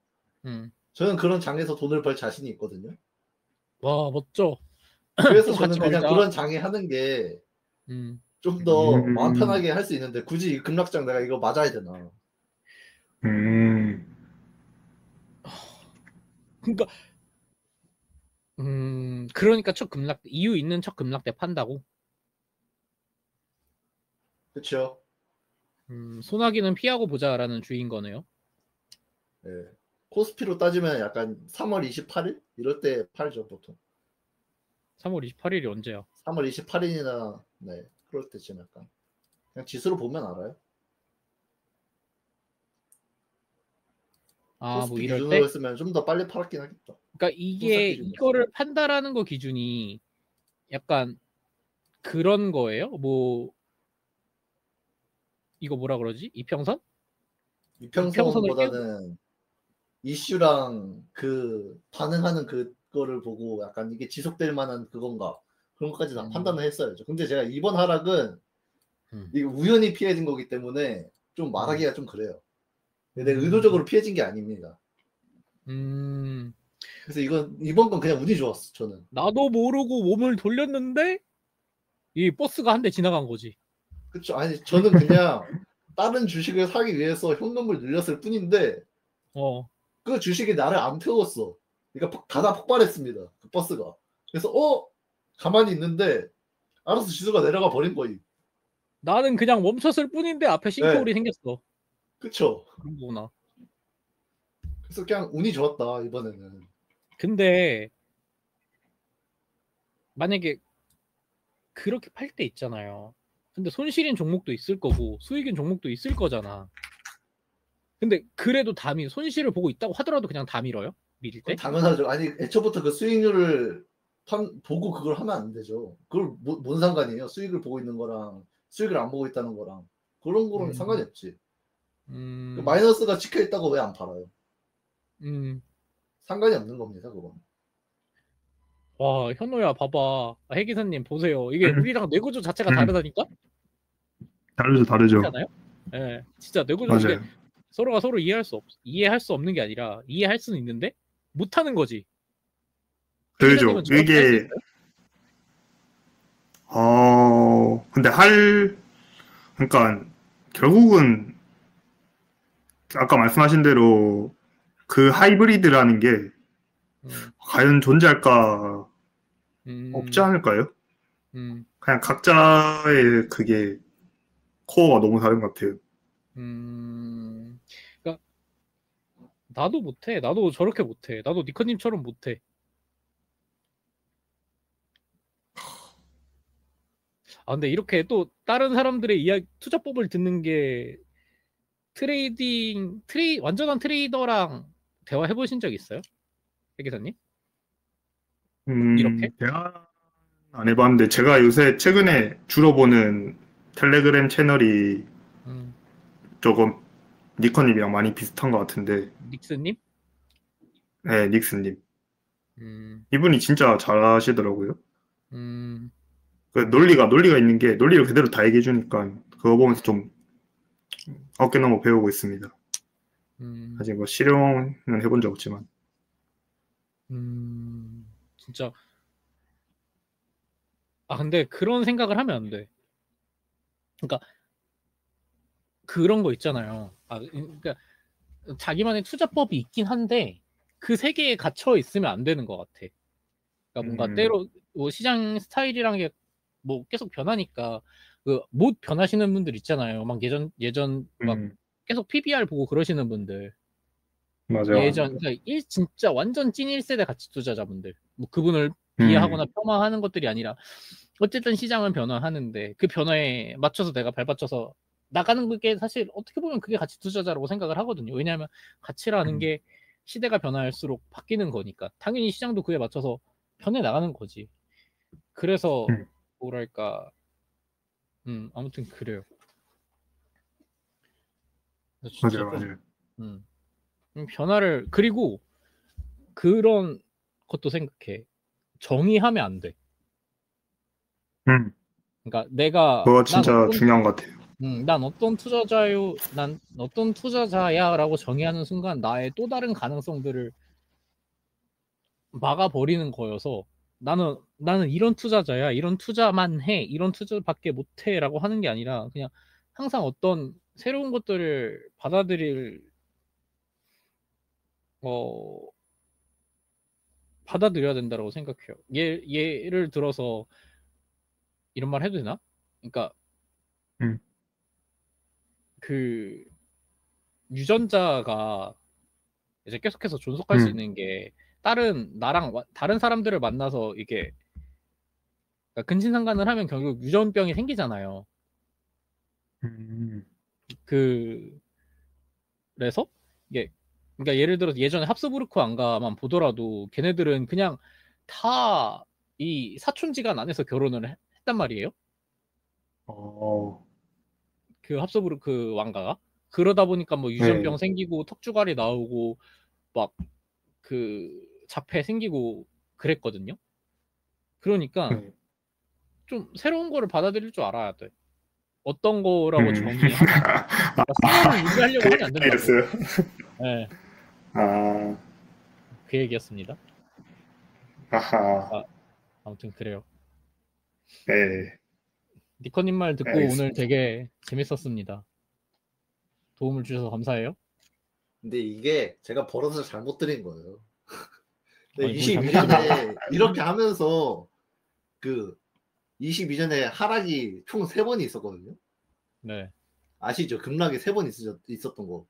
저는 그런 장에서 돈을 벌 자신이 있거든요. 와, 멋져. 그래서 좀 저는 같이 그냥 벌자. 그런 장에 하는 게 좀 더 마음 편하게 할 수 있는데 굳이 이 급락장 내가 이거 맞아야 되나. 그러니까 그러니까 이유 있는 척 급락대 판다고. 그렇죠. 소나기는 피하고 보자라는 주의인 거네요. 네. 코스피로 따지면 약간 3월 28일 이럴 때 팔죠 보통. 3월 28일이 언제야? 3월 28일이나 네 그럴 때쯤 약간 그냥 지수로 보면 알아요. 뭐 코스피 이럴 기준으로 때? 했으면 좀 더 빨리 팔았긴 하겠다. 그러니까 이거를 판다라는 거 기준이 약간 그런 거예요? 뭐 이거 뭐라 그러지? 이평선? 이평선보다는 이슈랑 그 반응하는 그거를 보고 약간 이게 지속될 만한 그건가 그런 것까지 다 판단을 했어야죠. 근데 제가 이번 하락은 이게 우연히 피해진 거기 때문에 좀 말하기가 좀 그래요. 근데 의도적으로 피해진 게 아닙니다. 그래서 이번 건 그냥 운이 좋았어. 저는. 나도 모르고 몸을 돌렸는데 이 버스가 한 대 지나간 거지. 그쵸. 아니 저는 그냥 다른 주식을 사기 위해서 현금을 늘렸을 뿐인데 그 주식이 나를 안 태웠어. 그러니까 다 폭발했습니다. 그 버스가. 그래서 가만히 있는데 알아서 지수가 내려가 버린 거임. 나는 그냥 멈췄을 뿐인데 앞에 싱크홀이 생겼어. 그쵸. 그런 거구나. 그래서 그냥 운이 좋았다 이번에는. 근데 만약에 그렇게 팔 때 있잖아요. 근데 손실인 종목도 있을 거고 수익인 종목도 있을 거잖아. 근데 그래도 손실을 보고 있다고 하더라도 그냥 다 밀어요? 밀 때? 당연하죠. 아니 애초부터 그 수익률을 보고 그걸 하면 안 되죠. 그걸 뭔 상관이에요? 수익을 보고 있는 거랑 수익을 안 보고 있다는 거랑 그런 거는 상관이 없지. 그 마이너스가 찍혀 있다고 왜 안 팔아요? 상관이 없는 겁니다. 그건. 와, 현호야 봐봐. 해기사님 보세요. 이게 우리랑 뇌구조 자체가 다르다니까? 다르죠. 그렇지 않아요? 예, 진짜 뇌구조 이게 서로가 서로 이해할 수 없는 게 아니라 이해할 수는 있는데 못하는 거지. 그죠. 이게 근데 그러니까 결국은 아까 말씀하신 대로 그 하이브리드라는 게 과연 존재할까 없지 않을까요? 그냥 각자의 그게 코어가 너무 다른 것 같아요. 그러니까 나도 못해. 나도 저렇게 못해. 나도 니커님처럼 못해. 근데 이렇게 또 다른 사람들의 투자법을 듣는 게 완전한 트레이더랑 대화해 보신 적 있어요? 해 기사님? 이렇게? 대화 안 해봤는데 제가 요새 최근에 주로 보는 텔레그램 채널이 조금 니커님이랑 많이 비슷한 것 같은데. 닉스님? 네, 닉스님. 이분이 진짜 잘하시더라고요. 그 논리가 있는 게 논리를 그대로 다 얘기해 주니까 그거 보면서 좀 어깨 너머 배우고 있습니다. 아직 뭐 실용은 해본 적 없지만. 진짜. 근데 그런 생각을 하면 안 돼. 그러니까 그런 거 있잖아요. 그러니까 자기만의 투자법이 있긴 한데 그 세계에 갇혀 있으면 안 되는 것 같아. 그러니까 뭔가 때로 뭐 시장 스타일이란 게 뭐 계속 변하니까 그 못 변하시는 분들 있잖아요. 막 예전 막 계속 PBR 보고 그러시는 분들. 맞아. 그러니까 진짜 완전 찐 1세대 가치 투자자분들. 뭐 그분을 비하하거나 폄하하는 것들이 아니라 어쨌든 시장은 변화하는데 그 변화에 맞춰서 내가 발받쳐서 나가는 게 사실 어떻게 보면 그게 가치 투자자라고 생각을 하거든요. 왜냐하면 가치라는 게 시대가 변할수록 바뀌는 거니까 당연히 시장도 그에 맞춰서 변해 나가는 거지. 그래서 뭐랄까 아무튼 그래요. 맞아요. 변화를 그리고 그런 것도 생각해. 정의하면 안 돼. 그러니까 그거 진짜 중요한 것 같아요. 난 어떤 투자자야라고 정의하는 순간 나의 또 다른 가능성들을 막아버리는 거여서 나는 이런 투자자야, 이런 투자만 해, 이런 투자밖에 못해라고 하는 게 아니라 그냥 항상 어떤 새로운 것들을 받아들여야 된다고 생각해요. 예를 들어서 이런 말 해도 되나? 그러니까 그 유전자가 이제 계속해서 존속할 수 있는 게 다른 사람들을 만나서 이게 그러니까 근친상간을 하면 결국 유전병이 생기잖아요. 그래서 이게 그러니까 예를 들어서 예전에 합스부르크 왕가만 보더라도 걔네들은 그냥 다 이 사촌지간 안에서 결혼을 했단 말이에요. 그 합스부르크 왕가가 그러다 보니까 뭐 유전병 생기고 턱주갈이 나오고 막 그 자폐 생기고 그랬거든요. 그러니까 좀 새로운 거를 받아들일 줄 알아야 돼. 어떤 거라고 정의하면 수명을 유지하려고 하면 안 된다고. 네. 그 얘기였습니다. 아무튼 그래요. 네. 니커님 말 듣고 오늘 되게 재밌었습니다. 도움을 주셔서 감사해요. 근데 이게 제가 버릇을 잘못 들인 거예요. 아니, 22년에 이렇게 하면서 그 22년에 하락이 총 3번이 있었거든요. 네. 아시죠? 급락이 3번 있었던 거.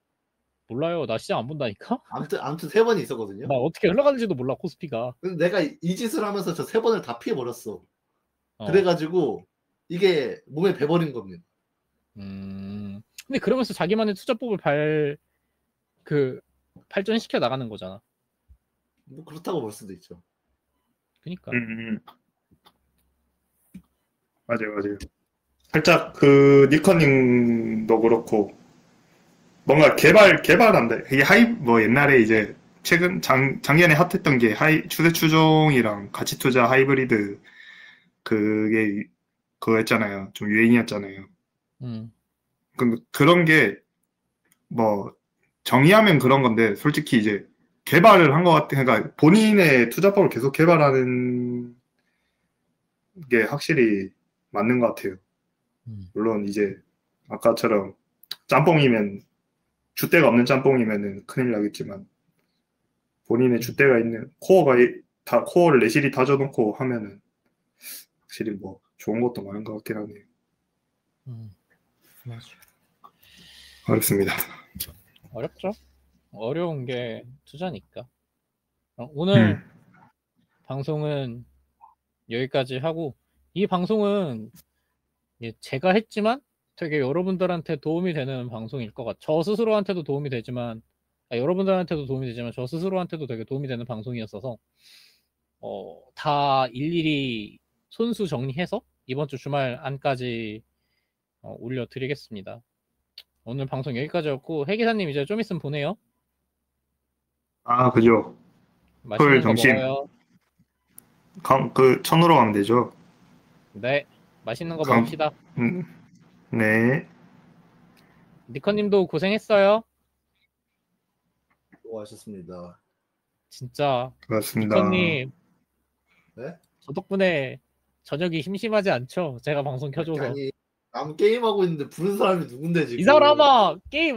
몰라요. 나 시장 안 본다니까? 아무튼 3번이 있었거든요. 나 어떻게 흘러가는지도 몰라, 코스피가. 근데 내가 이 짓을 하면서 저 3번을 다 피해버렸어. 그래가지고 이게 몸에 배버린 겁니다. 근데 그러면서 자기만의 투자법을 발전시켜 나가는 거잖아. 뭐 그렇다고 볼 수도 있죠. 그니까. 맞아요. 살짝 그 니커님도 그렇고 뭔가 개발한다. 이게 뭐 옛날에 이제 최근 작년에 핫했던 게 추세 추종이랑 가치 투자 하이브리드 그게 그거 했잖아요. 좀 유행이었잖아요. 근데 그런 게 뭐 정의하면 그런 건데 솔직히 이제 개발을 한 것 같아. 그러니까 본인의 투자법을 계속 개발하는 게 확실히 맞는 것 같아요. 물론 이제 아까처럼 짬뽕이면 줏대가 없는 짬뽕이면은 큰일 나겠지만 본인의 줏대가 있는 코어를 내실이 다져놓고 하면은 확실히 뭐 좋은 것도 많은 것 같긴 하네요. 맞아. 어렵습니다. 어렵죠. 어려운 게 투자니까. 오늘 방송은 여기까지 하고 이 방송은 제가 했지만 되게 여러분들한테 도움이 되는 방송일 것 같아요. 저 스스로한테도 도움이 되지만 여러분들한테도 도움이 되지만 저 스스로한테도 되게 도움이 되는 방송이었어서 다 일일이 손수 정리해서 이번 주 주말 안까지 올려드리겠습니다. 오늘 방송 여기까지였고 해기사님 이제 좀 있으면 보내요. 그죠. 맛있는 거 점심. 먹어요. 그 천으로 가면 되죠. 네. 맛있는 거 감- 먹읍시다. 네. 니커님도 고생했어요. 수고하셨습니다. 진짜 고맙습니다. 니커님 네? 저 덕분에 저녁이 심심하지 않죠? 제가 방송 켜줘서. 아니 남 게임하고 있는데 부른 사람이 누군데 지금? 이 사람아 게임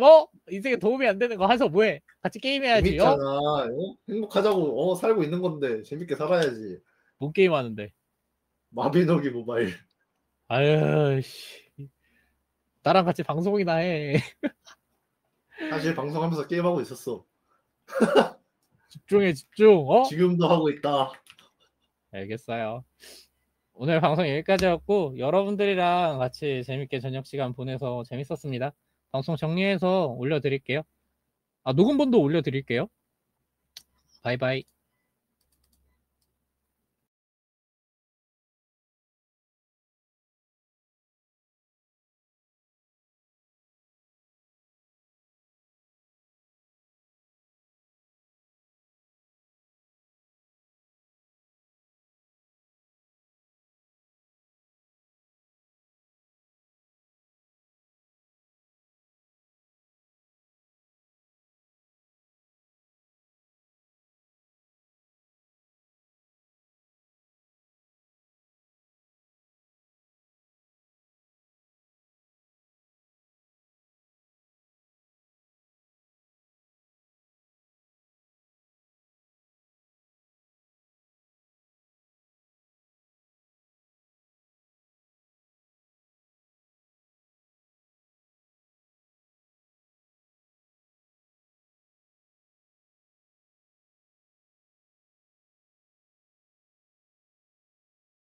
인생에 도움이 안 되는 거 해서 뭐해? 같이 게임해야지. 재밌잖아. 행복하자고 살고 있는 건데 재밌게 살아야지. 뭔 게임 하는데? 마비노기 모바일. 아유 씨. 나랑 같이 방송이나 해. 사실 방송하면서 게임하고 있었어. 집중해 집중. 지금도 하고 있다. 알겠어요. 오늘 방송 여기까지였고 여러분들이랑 같이 재밌게 저녁 시간 보내서 재밌었습니다. 방송 정리해서 올려드릴게요. 녹음본도 올려드릴게요. 바이바이.